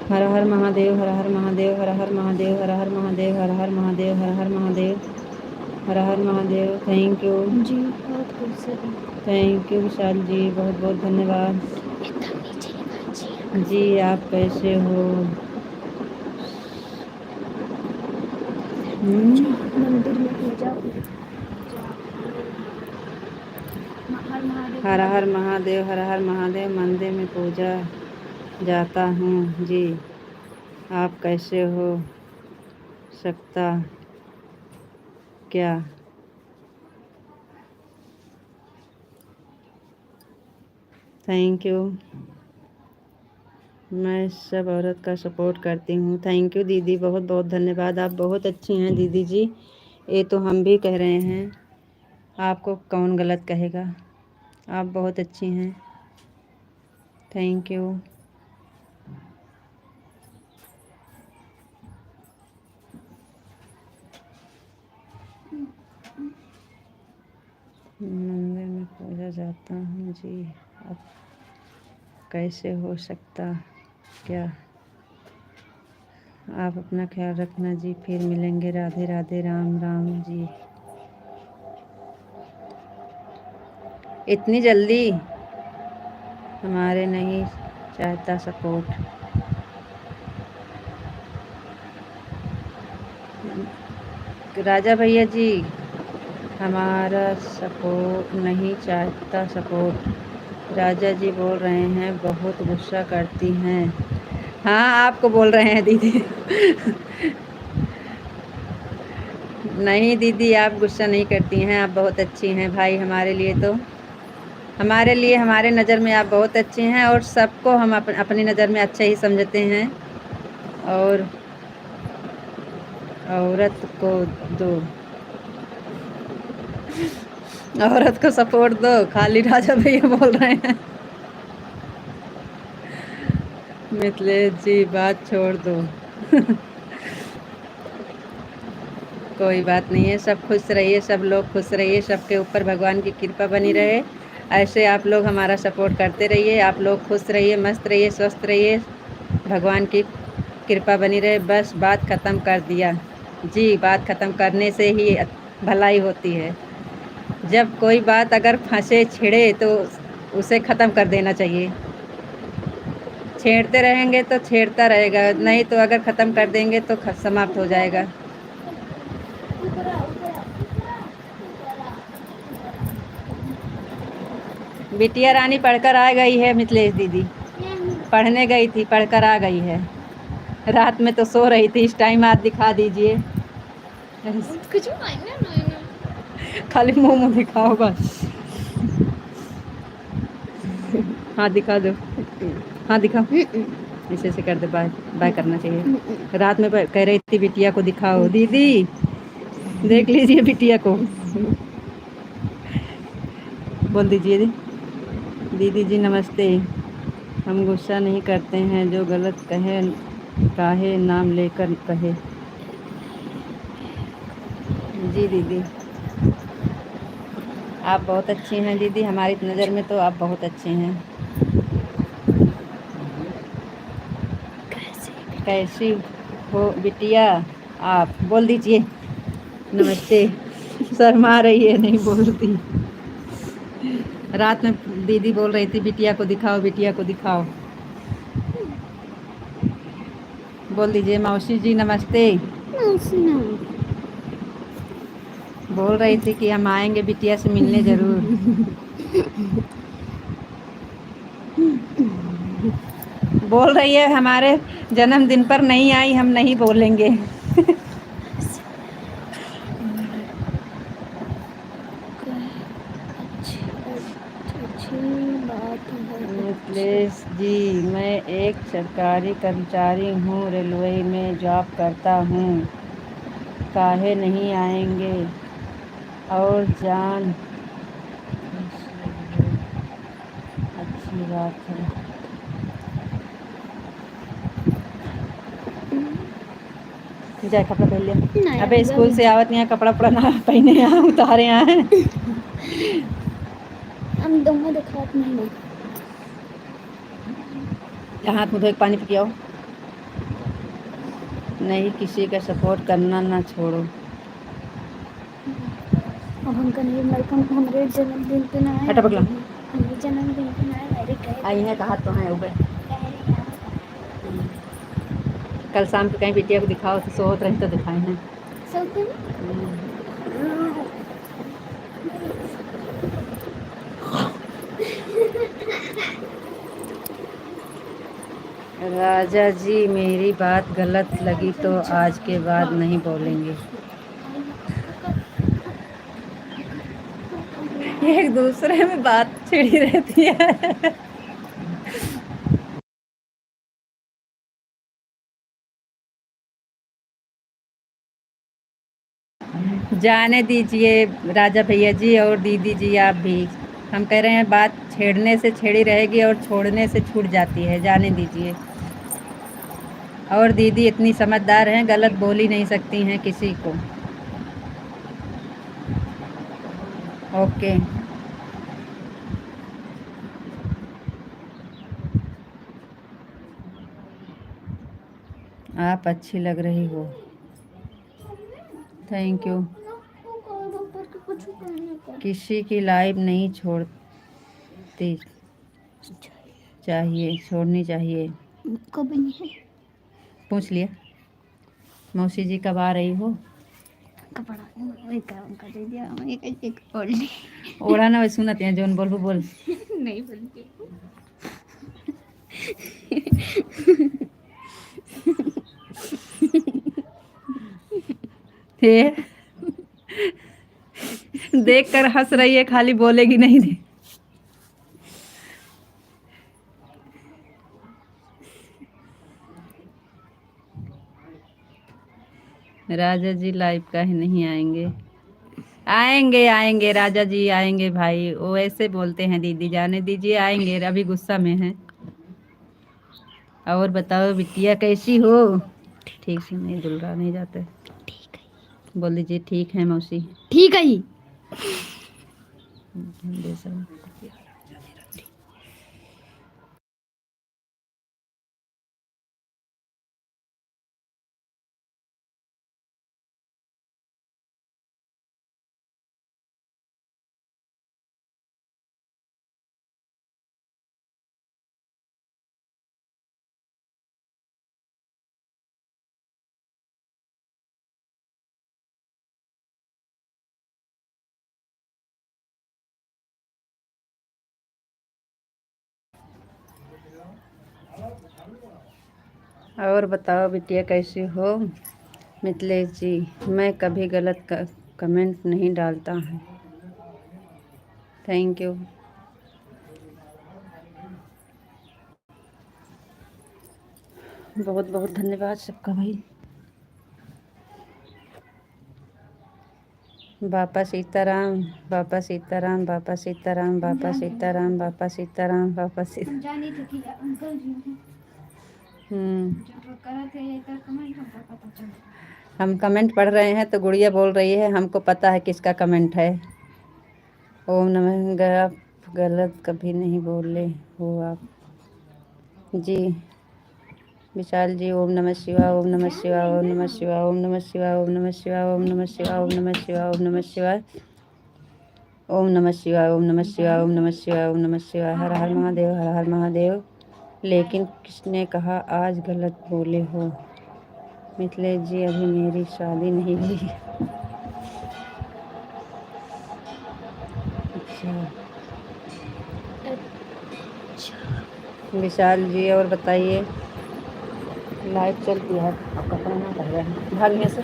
हर हर महादेव, हर हर महादेव, हर हर महादेव, हर हर महादेव, हर हर महादेव, हर हर महादेव, हर हर महादेव। थैंक यू जी, बहुत खुश। थैंक यू विशाल जी, बहुत बहुत धन्यवाद। जी, आप कैसे हो? मंदिर में पूजा हर हर महादेव, हर हर महादेव, मंदिर में पूजा जाता हूँ। जी, आप कैसे हो सकता क्या? Thank you. मैं सब औरत का सपोर्ट करती हूँ। थैंक यू दीदी, बहुत बहुत धन्यवाद। आप बहुत अच्छी हैं दीदी जी, ये तो हम भी कह रहे हैं, आपको कौन गलत कहेगा। आप बहुत अच्छी हैं। Thank you. मंदिर में पूजा जाता हूँ जी, अब कैसे हो सकता क्या? आप अपना ख्याल रखना जी, फिर मिलेंगे। राधे राधे, राम राम जी। इतनी जल्दी हमारे नहीं चाहता सपोर्ट। राजा भैया जी, हमारा सपोर्ट नहीं चाहता सपोर्ट। राजा जी बोल रहे हैं बहुत गुस्सा करती हैं। हाँ, आपको बोल रहे हैं दीदी। नहीं दीदी, आप गुस्सा नहीं करती हैं, आप बहुत अच्छी हैं भाई हमारे लिए तो। हमारे लिए, हमारे नज़र में आप बहुत अच्छे हैं और सबको हम अपनी नज़र में अच्छे ही समझते हैं। और औरत को दो, औरत को सपोर्ट दो, खाली राजा भैया बोल रहे हैं। मिथिलेश जी बात छोड़ दो। कोई बात नहीं है, सब खुश रहिए, सब लोग खुश रहिए, सबके ऊपर भगवान की कृपा बनी रहे। ऐसे आप लोग हमारा सपोर्ट करते रहिए, आप लोग खुश रहिए, मस्त रहिए, स्वस्थ रहिए, भगवान की कृपा बनी रहे। बस बात ख़त्म कर दिया जी, बात ख़त्म करने से ही भलाई होती है। जब कोई बात अगर फंसे छिड़े तो उसे ख़त्म कर देना चाहिए। छेड़ते रहेंगे तो छेड़ता रहेगा, नहीं तो अगर ख़त्म कर देंगे तो समाप्त हो जाएगा। बिटिया रानी पढ़कर आ गई है, मिथिलेश दीदी पढ़ने गई थी, पढ़कर आ गई है। रात में तो सो रही थी, इस टाइम हाथ दिखा दीजिए। कुछ नहीं खाली मुंह मुंह दिखाओ बस। हाथ दिखा दो, हाथ दिखाओ, ऐसे ऐसे कर दे, बाय बाय करना चाहिए। रात में कह रही थी बिटिया को दिखाओ, दीदी देख लीजिए बिटिया को। बोल दीजिए दीदी जी नमस्ते। हम गुस्सा नहीं करते हैं, जो गलत कहे काहे नाम लेकर कहे। जी दीदी आप बहुत अच्छी हैं दीदी, हमारी नज़र में तो आप बहुत अच्छे हैं। कैसी हो बिटिया आप, बोल दीजिए नमस्ते। शर्मा रही है, नहीं बोलती। रात में दीदी बोल रही थी बिटिया को दिखाओ, बिटिया को दिखाओ। बोल दीजिए मौसी जी नमस्ते। बोल रही थी कि हम आएंगे बिटिया से मिलने ज़रूर। बोल रही है हमारे जन्मदिन पर नहीं आई, हम नहीं बोलेंगे। मिथिलेश जी मैं एक सरकारी कर्मचारी हूँ, रेलवे में जॉब करता हूँ, काहे नहीं आएंगे। और जान अच्छी बात है। जाए कपड़ा पहन लिया, अबे स्कूल से आवत यहाँ कपड़ा पड़ा ना पहने, यहाँ उतारे यहाँ। हम दोनों दिखाते नहीं। हाथ मुँह धो के पानी पी के आओ। नहीं किसी का सपोर्ट करना ना छोड़ो। अब हम कहीं हमारे जन्मदिन पे ना आए, हटा पगला, हमारे जन्मदिन पे ना आए, डायरेक्ट आई है कहा तो है ऊपर। कल शाम को कहीं बिटिया को दिखाओ तो सोत रही तो दिखाए हैं। राजा जी मेरी बात गलत लगी तो आज के बाद नहीं बोलेंगे। एक दूसरे में बात छिड़ी रहती है। जाने दीजिए राजा भैया जी और दीदी जी आप भी, हम कह रहे हैं बात छेड़ने से छेड़ी रहेगी और छोड़ने से छूट जाती है, जाने दीजिए। और दीदी इतनी समझदार हैं, गलत बोल ही नहीं सकती हैं किसी को। ओके आप अच्छी लग रही हो, थैंक यू। किसी की लाइफ नहीं छोड़ती चाहिए, छोड़नी चाहिए। कभी नहीं पूछ लिया मौसी जी कब आ रही हो। कपड़ा एक काम कर दिया, एक ओढ़ ली। ओढ़ा ना वैसे सुनते हैं जोन बोल बोल। नहीं बोलती। देख कर हंस रही है, खाली बोलेगी नहीं। राजा जी लाइव का ही नहीं आएंगे। आएंगे आएंगे राजा जी आएंगे भाई, वो ऐसे बोलते हैं दीदी जाने दीजिए, आएंगे, अभी गुस्सा में हैं। और बताओ बिटिया कैसी हो? ठीक से नहीं दुल रहा नहीं जाता है। बोल दीजिए ठीक है मौसी। ठीक है ही। और बताओ बिटिया कैसी हो? मिथिलेश जी, मैं कभी गलत कमेंट नहीं डालता हूँ। Thank you. बहुत बहुत धन्यवाद सबका भाई। बापा सीताराम, बापा सीताराम, बापा सीताराम, बापा सीताराम, बापा सीताराम, बापा सीताराम। जानी थी कि अंकल जी हैं। जब करा थे ये तो कमेंट हमको पता चला। हम कमेंट पढ़ रहे हैं तो गुड़िया बोल रही है हमको पता है किसका कमेंट है। ओम नमः। आप गलत कभी नहीं बोले हो आप जी। विशाल जी ओम नमः शिवाय, ओम नमः शिवाय, ओम नमः शिवाय, ओम नमः शिवाय, ओम नमः शिवाय, ओम नमः शिवाय, ओम नमः शिवाय, ओम नमः शिवाय, ओम नमः शिवाय, ओम नमः शिवाय, ओम नमः शिवाय, ओम नमः शिवाय। हर हर महादेव, हर हर महादेव। लेकिन किसने कहा आज गलत बोले हो? मिथिलेश जी अभी मेरी शादी नहीं हुई। अच्छा विशाल जी और बताइए। लाइव चलती है आपका पढ़ना पड़ रहा है भागने से।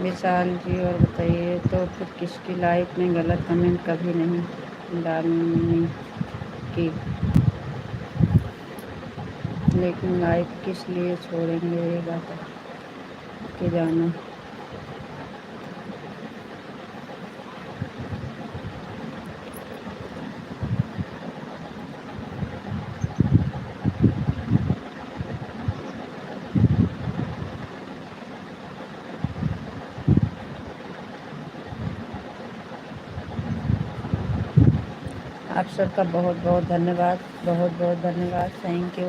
विशाल जी और बताइए तो फिर किसकी लाइफ में गलत कमेंट कभी नहीं डालने की, लेकिन लाइफ किस लिए छोड़ेंगे ये बात के जाना। आप सबका बहुत बहुत धन्यवाद, बहुत बहुत धन्यवाद, थैंक यू।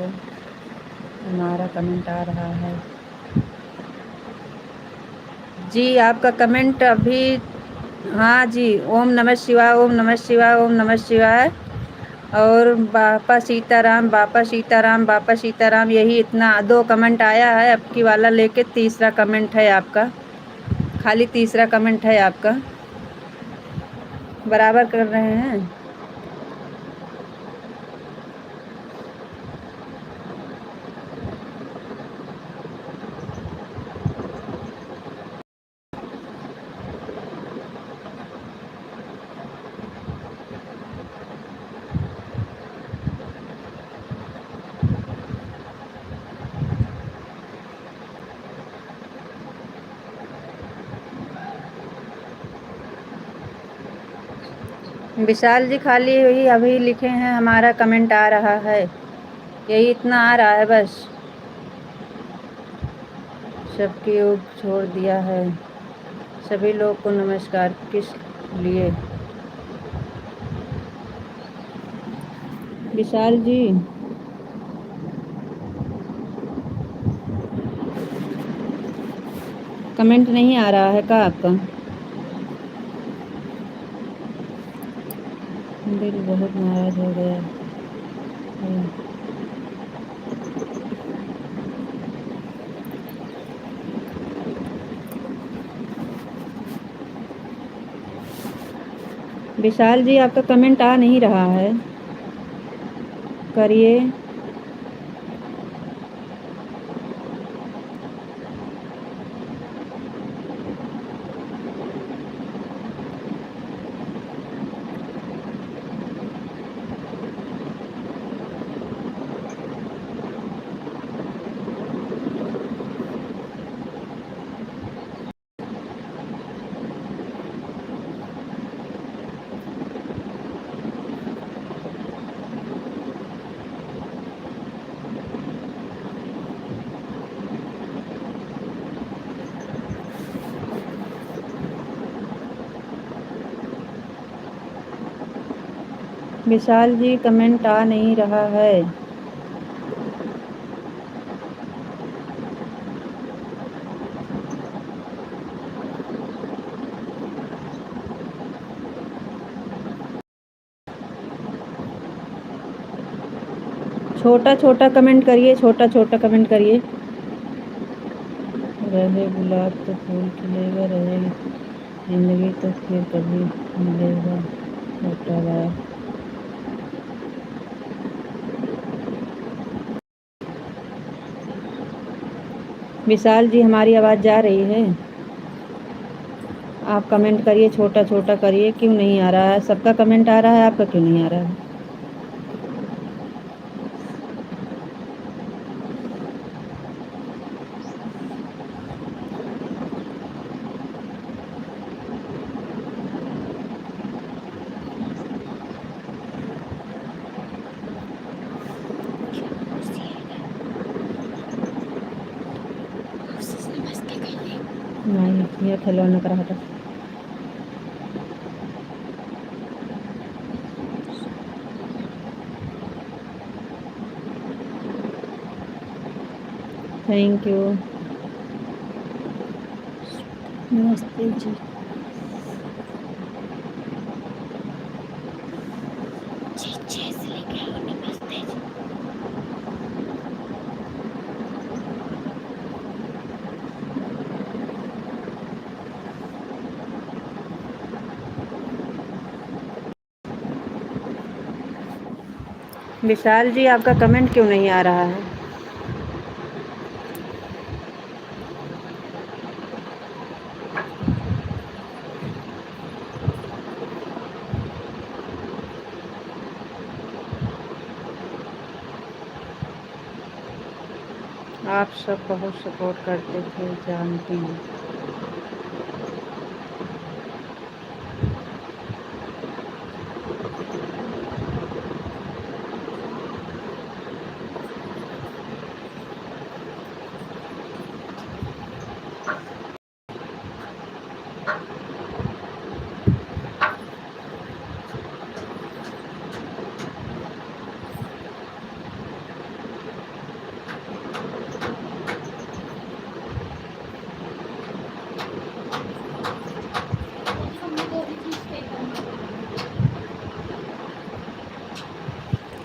हमारा कमेंट आ रहा है जी, आपका कमेंट अभी। हाँ जी, ओम नमः शिवाय, ओम नमः शिवाय, ओम नमः शिवाय। और बापा सीताराम, बापा सीताराम, बापा सीताराम, यही इतना 2 कमेंट आया है। अब की वाला लेके तीसरा कमेंट है आपका, खाली तीसरा कमेंट है आपका। बराबर कर रहे हैं। विशाल जी खाली हुई अभी लिखे हैं हमारा कमेंट आ रहा है, यही इतना आ रहा है बस। सबकी योग छोड़ दिया है। सभी लोग को नमस्कार। किस लिए? विशाल जी कमेंट नहीं आ रहा है क्या आपका? दिल बहुत नाराज हो गया है। विशाल जी आपका कमेंट आ नहीं रहा है, करिए। विशाल जी कमेंट आ नहीं रहा है। छोटा छोटा कमेंट करिए, छोटा छोटा कमेंट करिए। रहे गुलाब तो फूल खिलेगा, रहेगी जिंदगी तो फिर कभी मिलेगा छोटा बार। विशाल जी हमारी आवाज़ जा रही है? आप कमेंट करिए, छोटा छोटा करिए। क्यों नहीं आ रहा है? सबका कमेंट आ रहा है, आपका क्यों नहीं आ रहा है? नहीं, ये खिलौना करा हटा। Thank you. नमस्ते जी। विशाल जी आपका कमेंट क्यों नहीं आ रहा है? आप सब बहुत सपोर्ट करते थे, जानती हूँ।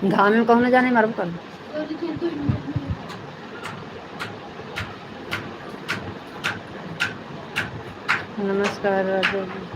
घाम में कहूँ ना जाने मारू कर। नमस्कार राजा जी।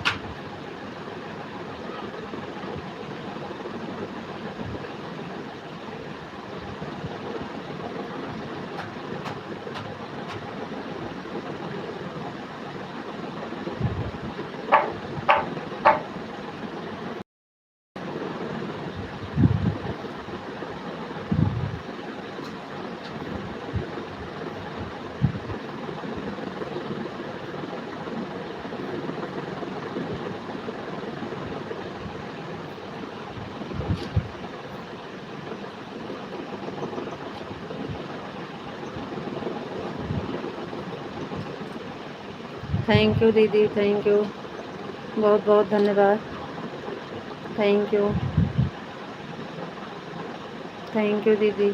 थैंक यू दीदी, थैंक यू, बहुत बहुत धन्यवाद। थैंक यू, थैंक यू दीदी।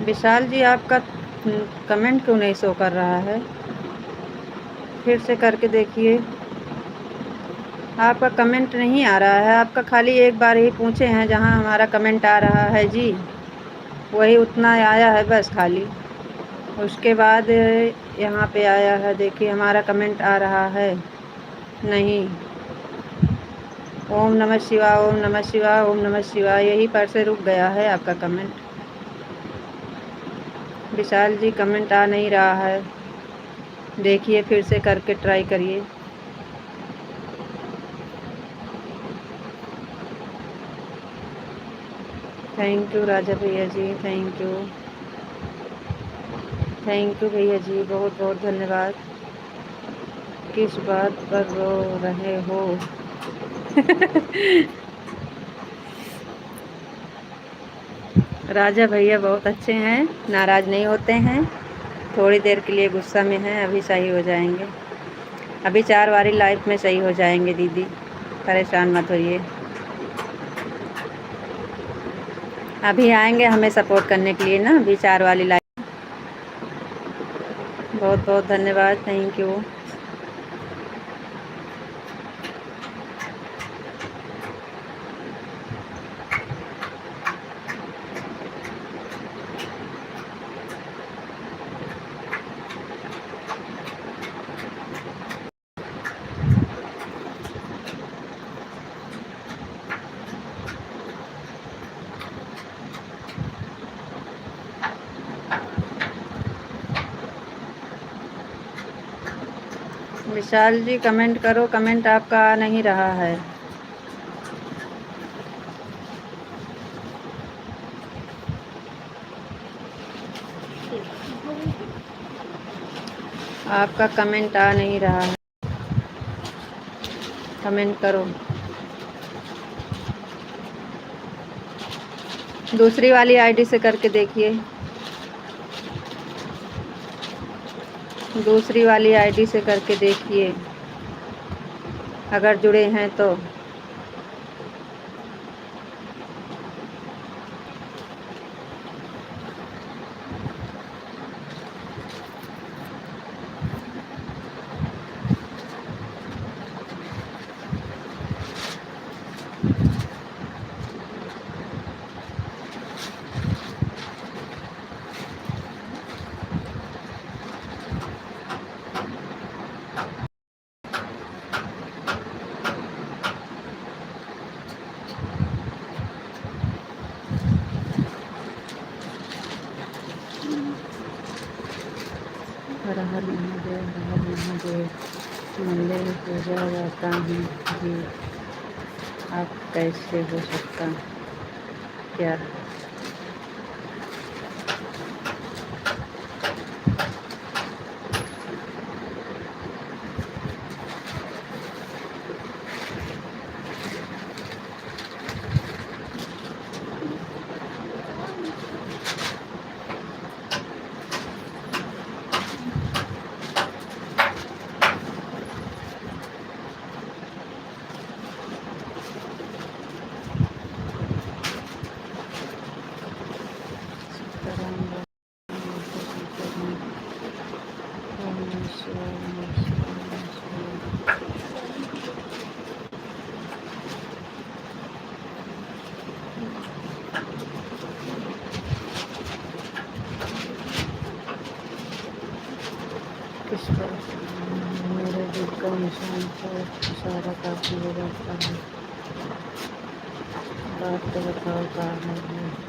विशाल जी आपका कमेंट क्यों नहीं शो कर रहा है? फिर से करके देखिए। आपका कमेंट नहीं आ रहा है। आपका खाली एक बार ही पूछे हैं जहां हमारा कमेंट आ रहा है जी, वही उतना आया है बस खाली। उसके बाद यहाँ पे आया है, देखिए हमारा कमेंट आ रहा है नहीं। ओम नमः शिवाय, ओम नमः शिवाय, ओम नमः शिवाय, यहीं पर से रुक गया है आपका कमेंट। विशाल जी कमेंट आ नहीं रहा है, देखिए फिर से करके ट्राई करिए। थैंक यू राजा भैया ji, thank you, thank you भैया जी, बहुत बहुत धन्यवाद। किस बात पर रो रहे हो? राजा भैया बहुत अच्छे हैं, नाराज़ नहीं होते हैं। थोड़ी देर के लिए गुस्सा में हैं, अभी सही हो जाएंगे। अभी 4 बारी लाइफ में सही हो जाएंगे दीदी, परेशान मत होइए। अभी आएंगे हमें सपोर्ट करने के लिए ना, अभी 4 वाली लाइफ। बहुत बहुत धन्यवाद, thank you. Vishal ji comment करो, कमेंट आपका आ नहीं रहा है। आपका कमेंट आ नहीं रहा है, कमेंट करो। दूसरी वाली आईडी से करके देखिए, दूसरी वाली आईडी से करके देखिए, अगर जुड़े हैं तो। हर हर महादेव, हर महादेव, मंदिर में पूजा जाता हूँ जी, आप कैसे हो सकता क्या? किस पर मेरे दिल का निशान पर इशारा काफ़ी हो जाता है, बात तो बताओ क्या है?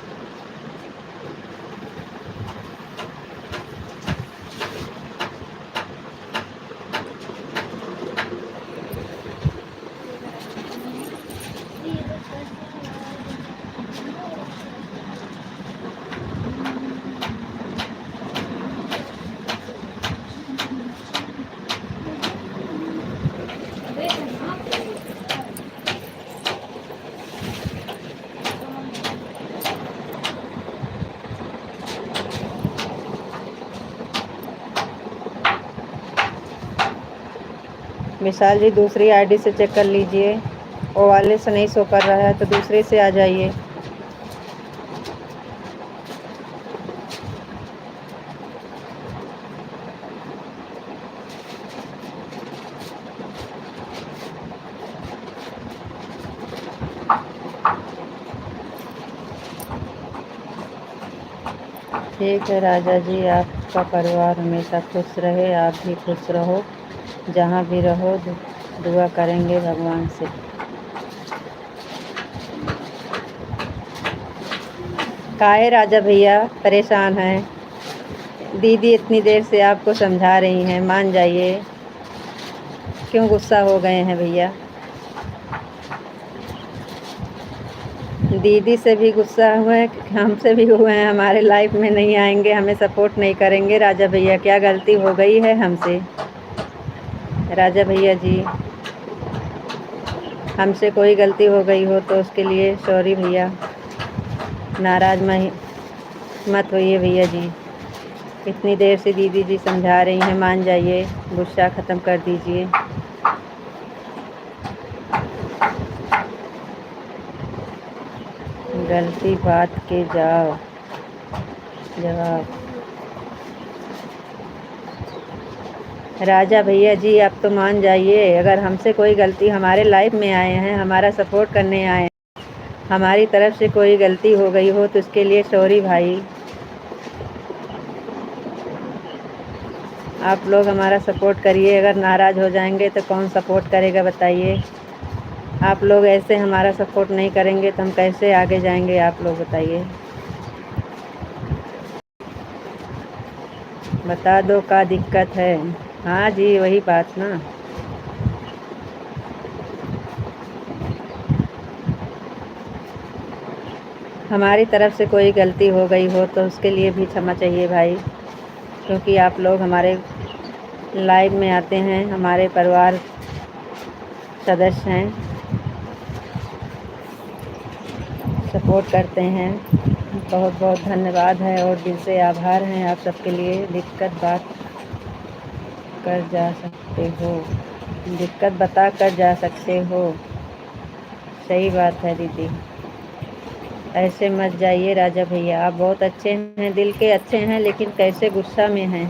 विशाल जी दूसरी आईडी से चेक कर लीजिए, वो वाले से नहीं शो कर रहा है तो दूसरे से आ जाइए। ठीक है राजा जी, आपका परिवार हमेशा खुश रहे, आप भी खुश रहो, जहाँ भी रहो दुआ करेंगे भगवान से। काहे राजा भैया परेशान हैं? दीदी इतनी देर से आपको समझा रही हैं, मान जाइए, क्यों गुस्सा हो गए हैं भैया? दीदी से भी गुस्सा हुए हैं, हमसे भी हुए हैं, हमारे लाइफ में नहीं आएंगे, हमें सपोर्ट नहीं करेंगे। राजा भैया क्या गलती हो गई है हमसे? राजा भैया जी, हमसे कोई गलती हो गई हो तो उसके लिए सॉरी भैया, नाराज मत होइए भैया जी। इतनी देर से दीदी जी समझा रही हैं, मान जाइए, गुस्सा ख़त्म कर दीजिए। गलती बात के जाओ जवाब। राजा भैया जी आप तो मान जाइए, अगर हमसे कोई गलती, हमारे लाइफ में आए हैं, हमारा सपोर्ट करने आए हैं, हमारी तरफ से कोई गलती हो गई हो तो उसके लिए सॉरी भाई। आप लोग हमारा सपोर्ट करिए, अगर नाराज़ हो जाएंगे तो कौन सपोर्ट करेगा बताइए? आप लोग ऐसे हमारा सपोर्ट नहीं करेंगे तो हम कैसे आगे जाएंगे, आप लोग बताइए। बता दो क्या दिक्कत है। हाँ जी, वही बात ना। हमारी तरफ से कोई गलती हो गई हो तो उसके लिए भी क्षमा चाहिए भाई, क्योंकि आप लोग हमारे लाइफ में आते हैं, हमारे परिवार सदस्य हैं, सपोर्ट करते हैं। बहुत बहुत धन्यवाद है और दिल से आभार हैं आप सबके लिए। दिक्कत बात कर जा सकते हो, दिक्कत बता कर जा सकते हो। सही बात है दीदी, ऐसे मत जाइए राजा भैया, आप बहुत अच्छे हैं, दिल के अच्छे हैं, लेकिन कैसे गुस्सा में हैं।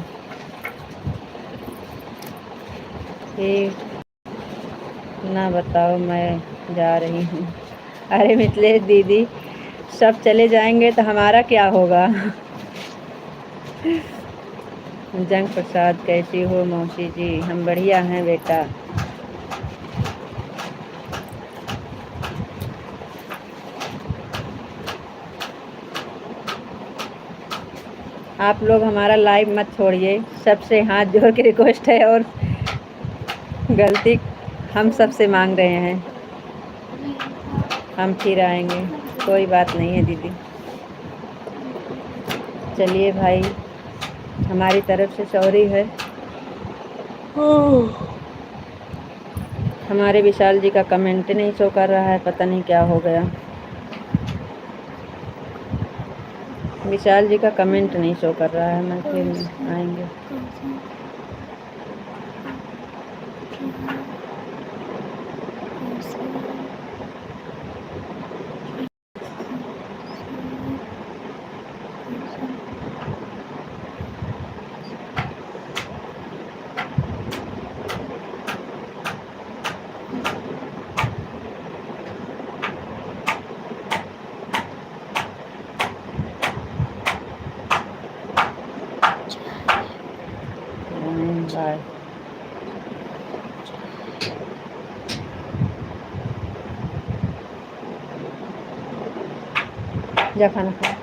ठीक ना बताओ, मैं जा रही हूँ। अरे मिथिलेश दीदी, सब चले जाएंगे तो हमारा क्या होगा? जंग प्रसाद कैसी हो मौसी जी? हम बढ़िया हैं बेटा। आप लोग हमारा लाइव मत छोड़िए, सबसे हाथ जोड़ के रिक्वेस्ट है, और गलती हम सबसे मांग रहे हैं, हम फिर आएंगे। कोई बात नहीं है दीदी। चलिए भाई, हमारी तरफ से सॉरी है। हमारे विशाल जी का कमेंट नहीं शो कर रहा है, पता नहीं क्या हो गया। विशाल जी का कमेंट नहीं शो कर रहा है, मैं फिर आएंगे। बाय। जा खाना खा।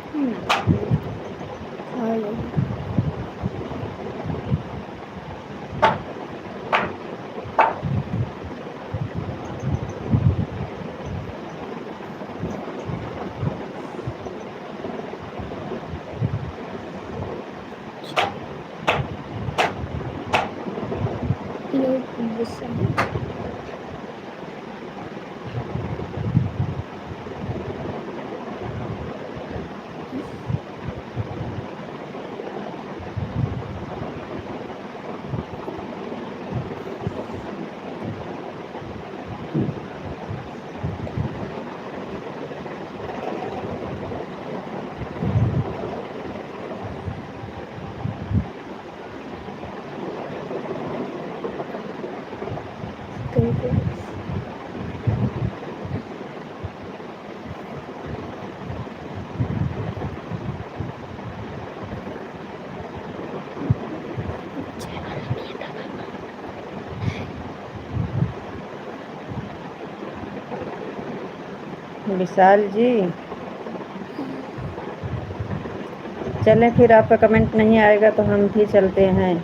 विशाल जी चलें, फिर आपका कमेंट नहीं आएगा तो हम भी चलते हैं।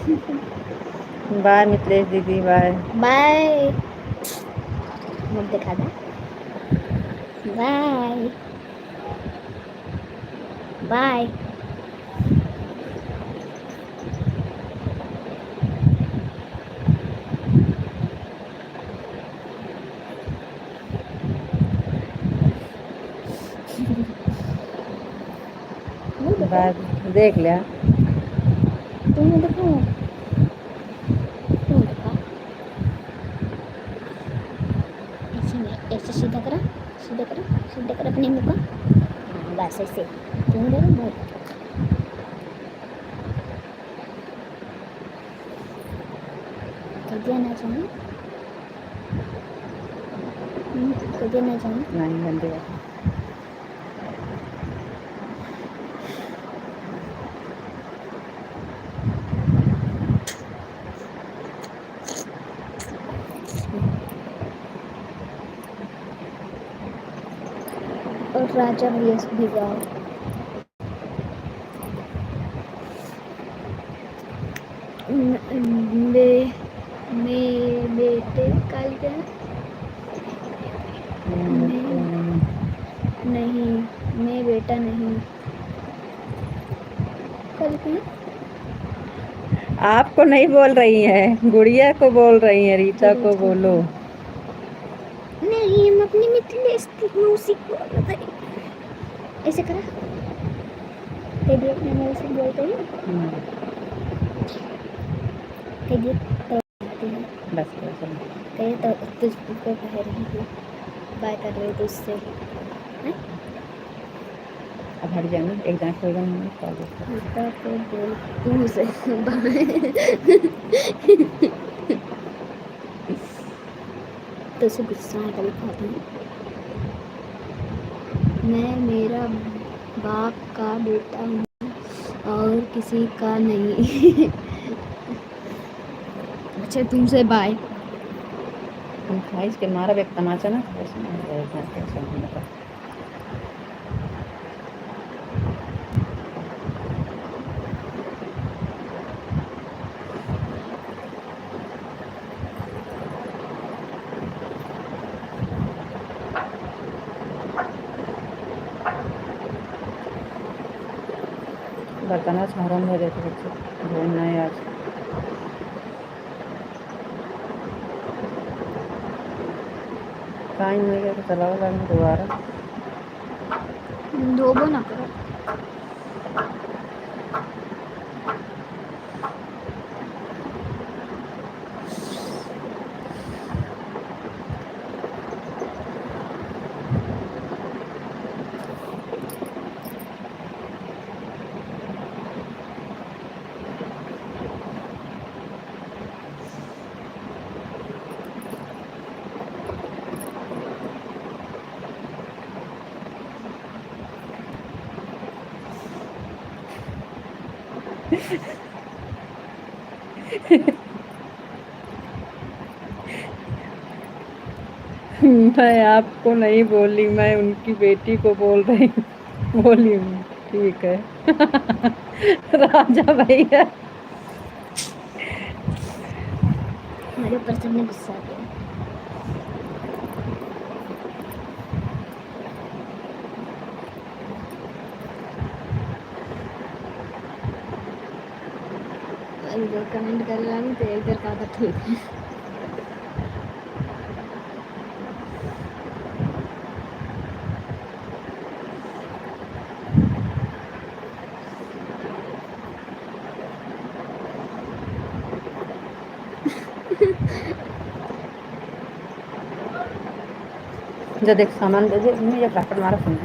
बाय मिथिलेश दीदी, बाय। बाय, मुझे दिखा दे, बाय बाय। बाय, देख लिया। तुम्हें दिखाऊं? तुम्हें दिखा, ऐसे नहीं, ऐसे सीधा करा, सीधा करा, सीधा करा अपने मुंह का। हाँ, बस ऐसे तुम देखो बहुत। कदिया ना जाऊँ, कदिया ना जाऊँ। नहीं, गंदी बात। और राजा भी गाओ। मैं बेटे काल क्या नहीं, मैं बेटा नहीं कल क्या। आपको नहीं बोल रही हैं, गुड़िया को बोल रही हैं, रीता को बोलो। नहीं, हम अपनी मिथिलेश मौसी को बताइए। ऐसे करा, कहिए अपने मौसी बोलते हैं, कहिए तो आती है। बस चलो, कहिए तो तुझको कह रही थी, बाय कर रही थी उससे। अब हट जाएंगे, एक जन खोल जाएंगे। रीता को बोल तू से तो उसे गुस्सा है कभी खाती हूँ मैं, मेरा बाप का बेटा हूँ और किसी का नहीं। अच्छा तुमसे बाय। इसके मारा एक तमाचा ना, कैसे नहीं रहेगा, कैसे नहीं बता। बर्तन छारन हो जाते बच्चे धोना है आज। टाइम नहीं गया तो चलाओ लगना दोबारा। धोबो ना करो। मैं आपको नहीं बोली, मैं उनकी बेटी को बोल रही हूँ। बोली हूँ, ठीक है। राजा भैया मेरे ऊपर सबने गुस्सा किया। इधर कमेंट कर रहा हूँ तो इधर का ठीक है। जो देख सामान दे दे, मुझे काट मारा सुन।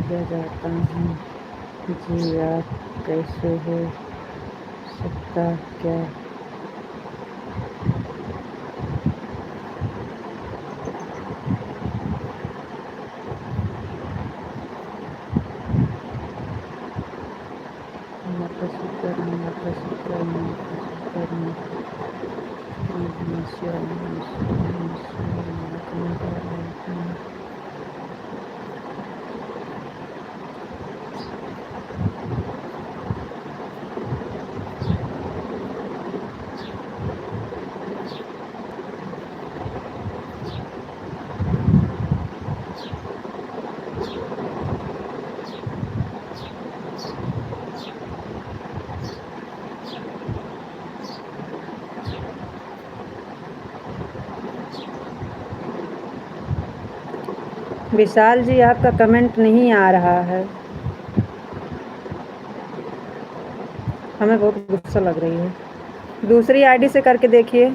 भेजा जाता हूँ। जी आप कैसे हो सकता क्या? माता शुक्र माता शुक्र माता शुक्र विशाल जी आपका कमेंट नहीं आ रहा है, हमें बहुत गुस्सा लग रही है। दूसरी आईडी से करके देखिए,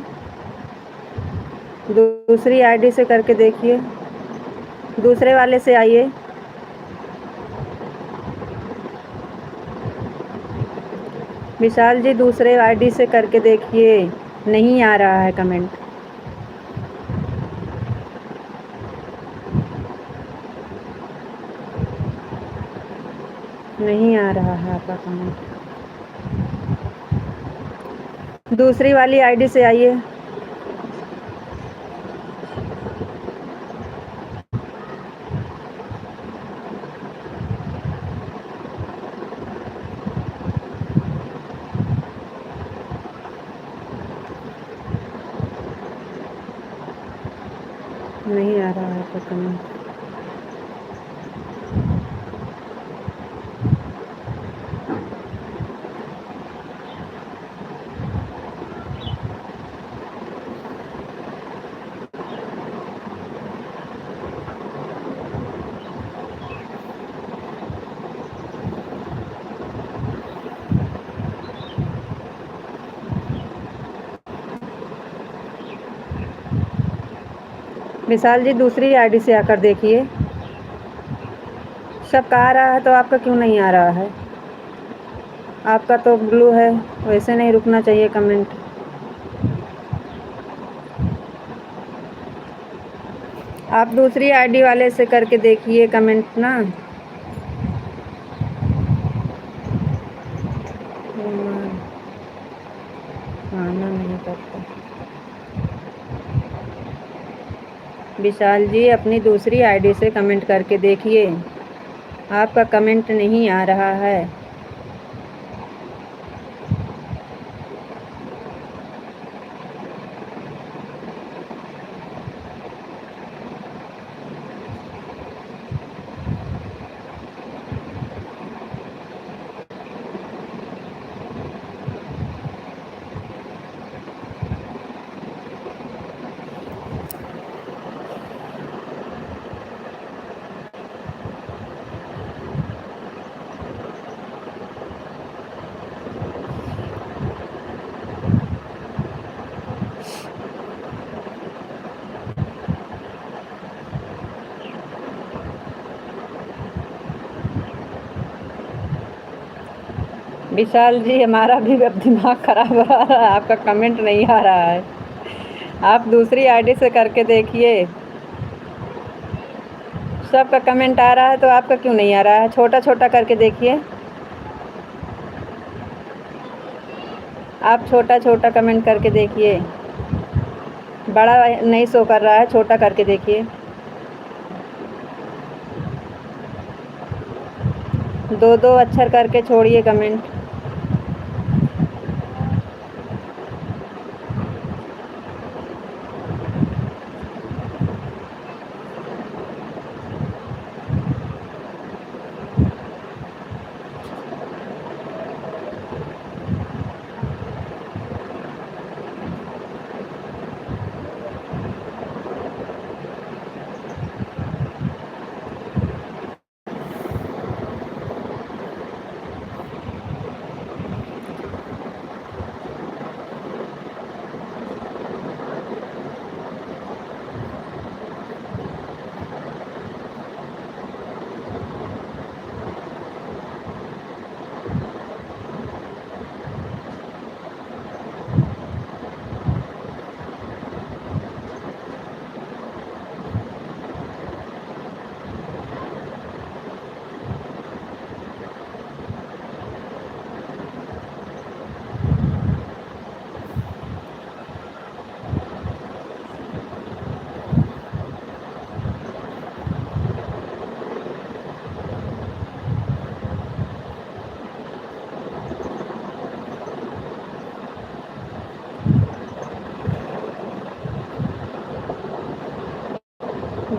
दूसरी आईडी से करके देखिए, दूसरे वाले से आइए। विशाल जी दूसरे आईडी से करके देखिए, नहीं आ रहा है कमेंट, नहीं आ रहा है आपका कमेंट। दूसरी वाली आईडी से आइए। नहीं आ रहा है आपका कमेंट। विशाल जी दूसरी आईडी से आकर देखिए, सबका आ रहा है तो आपका क्यों नहीं आ रहा है? आपका तो ब्लू है, वैसे नहीं रुकना चाहिए कमेंट। आप दूसरी आईडी वाले से करके देखिए कमेंट ना। आना नहीं करता। विशाल जी अपनी दूसरी आईडी से कमेंट करके देखिए, आपका कमेंट नहीं आ रहा है। विशाल जी हमारा भी अब दिमाग खराब हो रहा है, आपका कमेंट नहीं आ रहा है। आप दूसरी आईडी से करके देखिए, सबका कमेंट आ रहा है तो आपका क्यों नहीं आ रहा है? छोटा छोटा करके देखिए, आप छोटा छोटा कमेंट करके देखिए, बड़ा नहीं शो कर रहा है, छोटा करके देखिए। दो दो अक्षर करके छोड़िए कमेंट।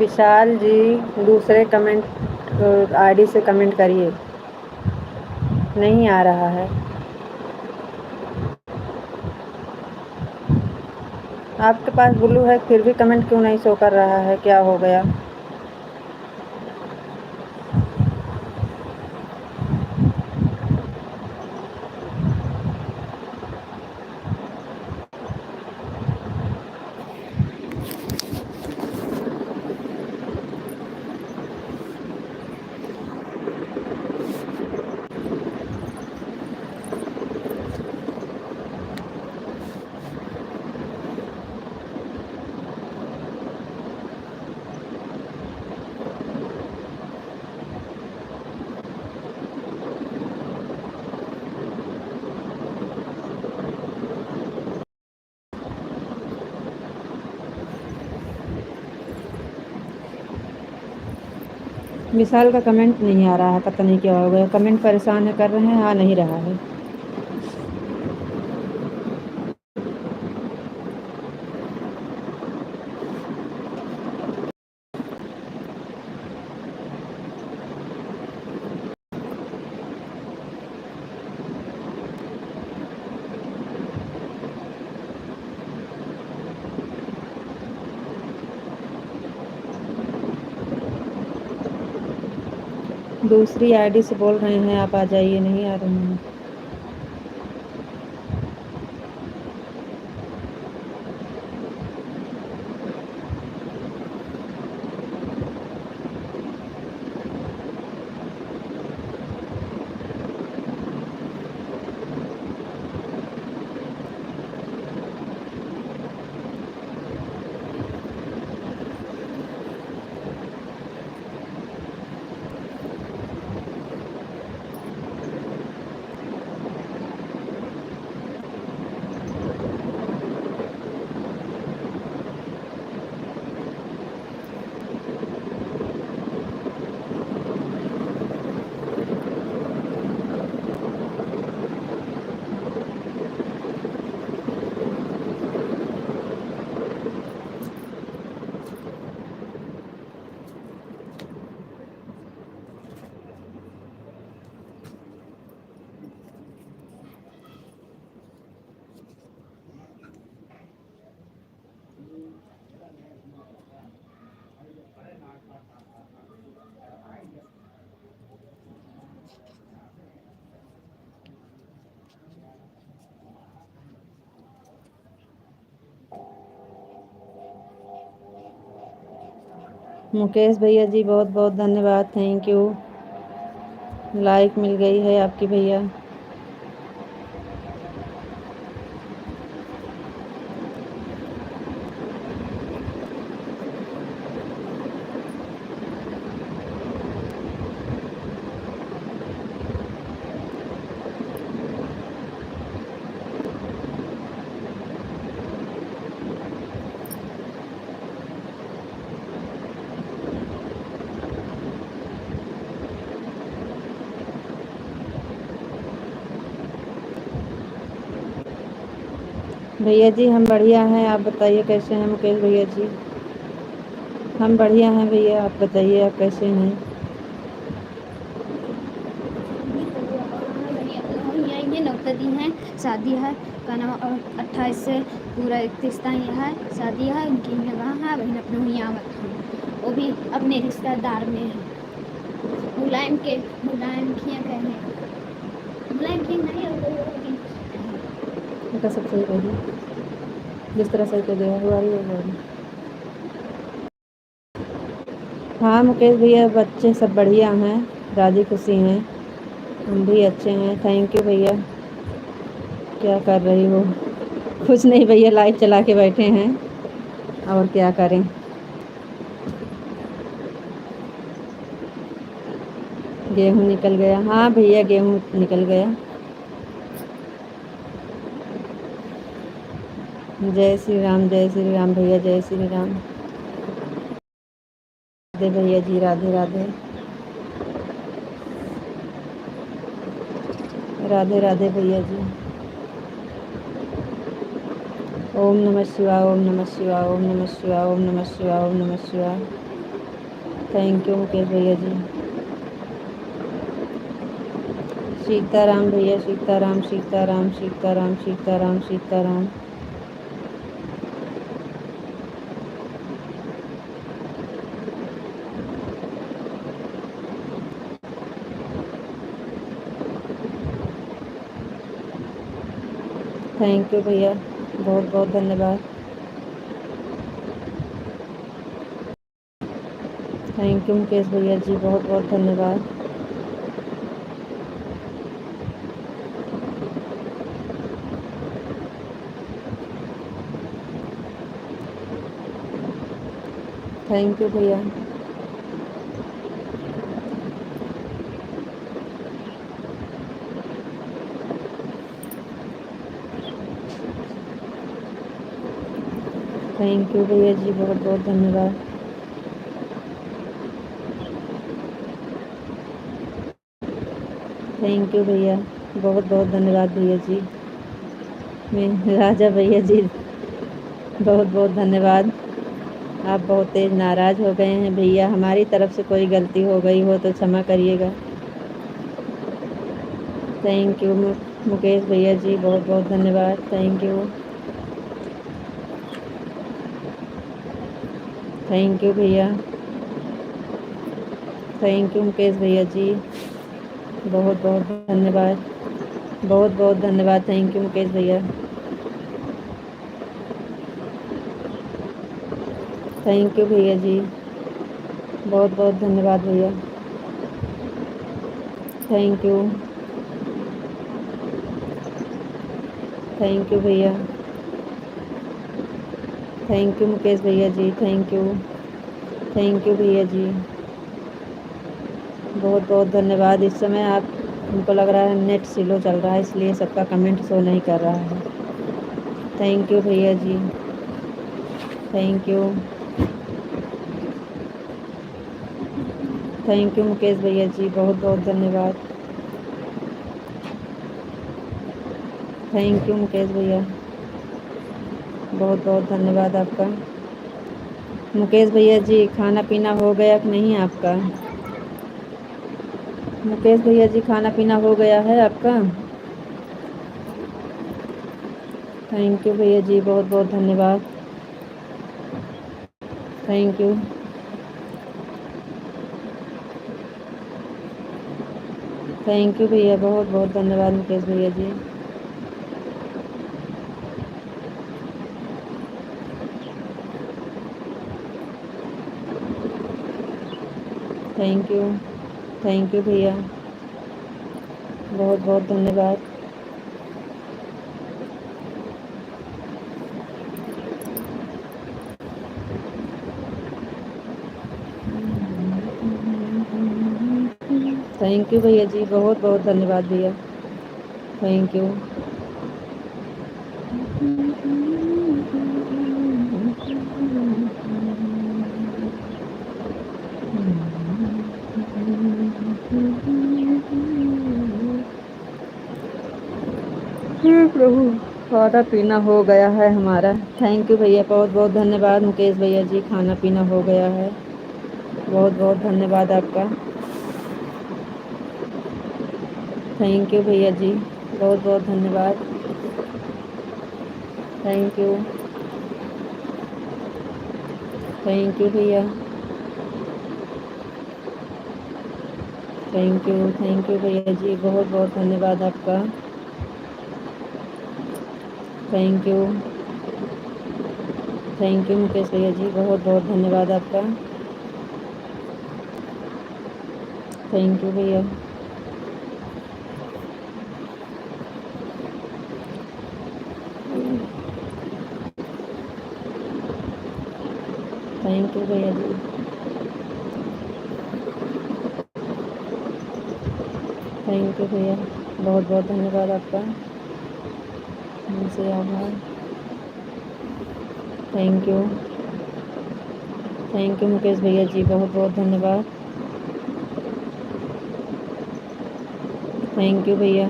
विशाल जी दूसरे कमेंट आईडी से कमेंट करिए, नहीं आ रहा है। आपके पास ब्लू है फिर भी कमेंट क्यों नहीं शो कर रहा है, क्या हो गया? विशाल का कमेंट नहीं आ रहा है, पता नहीं क्या हो गया। कमेंट परेशान है कर रहे हैं, आ नहीं रहा है। दूसरी आईडी से बोल रहे हैं आप आ जाइए, नहीं आ रहे हैं। मुकेश भैया जी बहुत बहुत धन्यवाद, थैंक यू। लाइक मिल गई है आपकी भैया। भैया जी हम बढ़िया हैं, आप बताइए कैसे हैं मुकेश भैया जी? हम बढ़िया हैं भैया, आप बताइए आप कैसे हैं? नौकरी दिन है, शादी है का नाम 28 से पूरा 31 तक है शादी है। उनकी यहाँ है बहन अपने यहाँ वो भी अपने रिश्तेदार में है। मुलायम खिया कहे मुलायम खिया नहीं उनका सब सही कहिए, जिस तरह सही कर दिया हुआ रही है। हाँ मुकेश भैया बच्चे सब बढ़िया हैं, राजी खुशी हैं, हम भी अच्छे हैं, थैंक यू भैया। क्या कर रही हो? कुछ नहीं भैया, लाइव चला के बैठे हैं, और क्या करें। गेहूँ निकल गया? हाँ भैया गेहूँ निकल गया। जय श्री राम, जय श्री राम भैया, जय श्री राम। राधे भैया जी, राधे राधे। राधे राधे भैया जी। ओम नमः शिवाय, ओम नमः शिवाय, ओम नमः शिवाय, ओम नमः शिवाय, ओम नमः शिवाय। थैंक यू मुकेश भैया जी। सीताराम भैया, सीताराम सीताराम सीताराम सीताराम सीताराम। थैंक यू भैया, बहुत बहुत धन्यवाद। थैंक यू मुकेश भैया जी, बहुत बहुत धन्यवाद। थैंक यू भैया। थैंक यू भैया जी, बहुत बहुत धन्यवाद। थैंक यू भैया, बहुत बहुत धन्यवाद भैया जी। मैं राजा भैया जी, बहुत बहुत धन्यवाद। आप बहुत तेज नाराज़ हो गए हैं भैया, हमारी तरफ से कोई गलती हो गई हो तो क्षमा करिएगा। थैंक यू मुकेश भैया जी, बहुत बहुत धन्यवाद। Thank you. थैंक यू भैया। थैंक यू मुकेश भैया जी, बहुत बहुत धन्यवाद। बहुत बहुत धन्यवाद। थैंक यू मुकेश भैया। थैंक यू भैया जी, बहुत बहुत धन्यवाद भैया। Thank you. थैंक यू भैया। थैंक यू मुकेश भैया ji, thank you. Thank you भैया जी, बहुत बहुत धन्यवाद। इस समय आप हमको लग रहा है नेट स्लो चल रहा है, इसलिए सबका कमेंट शो नहीं कर रहा है। थैंक यू भैया ji. Thank you. Thank you Mukesh भैया जी, बहुत बहुत धन्यवाद। थैंक यू मुकेश भैया, बहुत बहुत धन्यवाद आपका। मुकेश भैया जी, खाना पीना हो गया कि नहीं आपका? मुकेश भैया जी, खाना पीना हो गया है आपका? थैंक यू भैया जी, बहुत बहुत धन्यवाद। Thank you. थैंक यू भैया, बहुत बहुत धन्यवाद मुकेश भैया ji. Thank you. Thank you भैया, बहुत बहुत धन्यवाद। थैंक यू भैया जी, बहुत बहुत धन्यवाद भैया। Thank you. प्रभु, खाना पीना हो गया है हमारा। थैंक यू भैया, बहुत बहुत धन्यवाद मुकेश भैया जी, खाना पीना हो गया है। बहुत बहुत धन्यवाद आपका। थैंक यू भैया जी, बहुत बहुत धन्यवाद। Thank you. थैंक यू भैया। थैंक यू भैया जी, बहुत बहुत धन्यवाद आपका। Thank you. Thank you Mukesh भैया जी, बहुत बहुत धन्यवाद आपका। थैंक यू भैया। थैंक यू भैया जी। थैंक यू भैया, बहुत बहुत धन्यवाद आपका, उनसे आभार। Thank you. Thank you Mukesh भैया जी, बहुत बहुत धन्यवाद। थैंक यू भैया।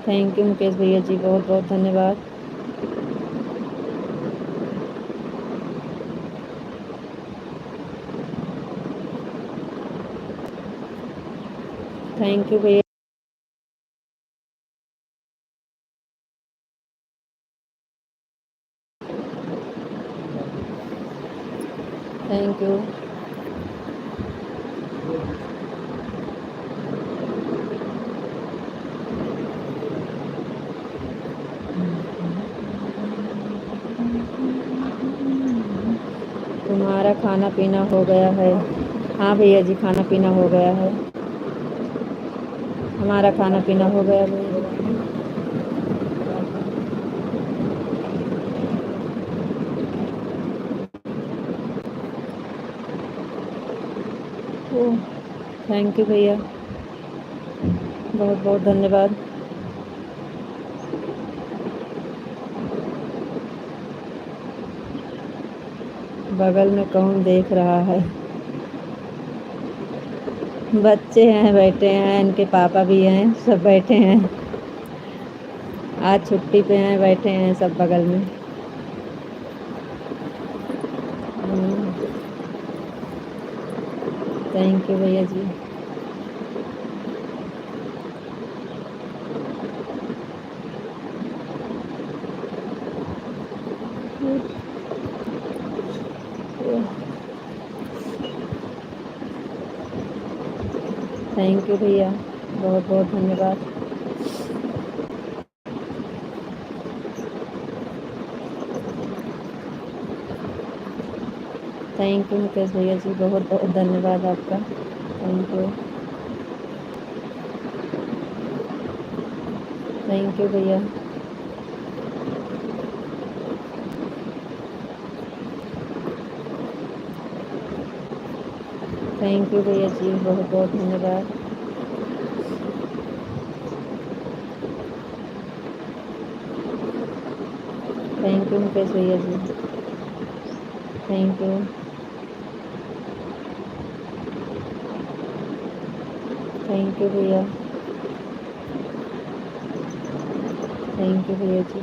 थैंक यू मुकेश भैया जी, बहुत बहुत धन्यवाद। थैंक यू भैया। Thank you. तुम्हारा खाना पीना हो गया है? हाँ भैया जी, खाना पीना हो गया है। हमारा खाना पीना हो गया भैया। ओह, थैंक यू भैया, बहुत बहुत धन्यवाद। बगल में कौन देख रहा है? बच्चे हैं, बैठे हैं, इनके पापा भी हैं, सब बैठे हैं। आज छुट्टी पे हैं, बैठे हैं सब बगल में। थैंक यू भैया जी। थैंक यू भैया, बहुत बहुत धन्यवाद। थैंक यू मुकेश भैया जी, बहुत बहुत धन्यवाद आपका। Thank you. थैंक यू भैया। थैंक यू भैया जी, बहुत बहुत धन्यवाद। थैंक यू मुकेश भैया ji, thank you. Thank you भैया, थैंक यू भैया जी।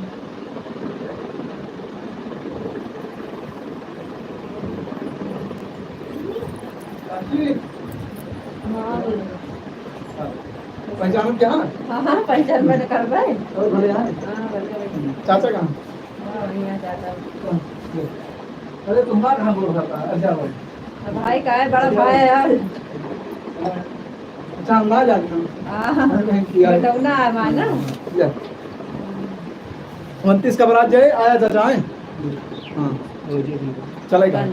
पहचान क्या? हाँ पहचान मैंने कर भाई। और बढ़िया है। चाचा कहाँ? अरे तुम्हारा कहाँ बोल रहा था? अच्छा भाई। भाई का है, बड़ा भाई है यार। अच्छा अंदाज आ गया। बटौना है माना। 29 का बरात जाए आया चाचा है। हाँ चलेगा।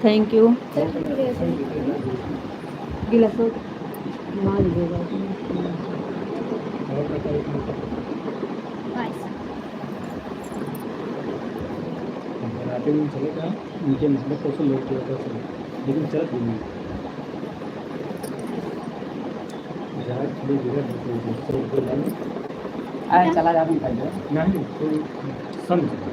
थैंक यू चल फिर ऐसे गिलास मान लीजिएगा और पता है कि बाईस बनाते हुए चलेगा उनके मतलब कैसे लोग किया था सब लेकिन चल भी नहीं जहाँ थोड़ी जगह दूसरे को लाए आए चला जाते हैं नहीं कोई समझ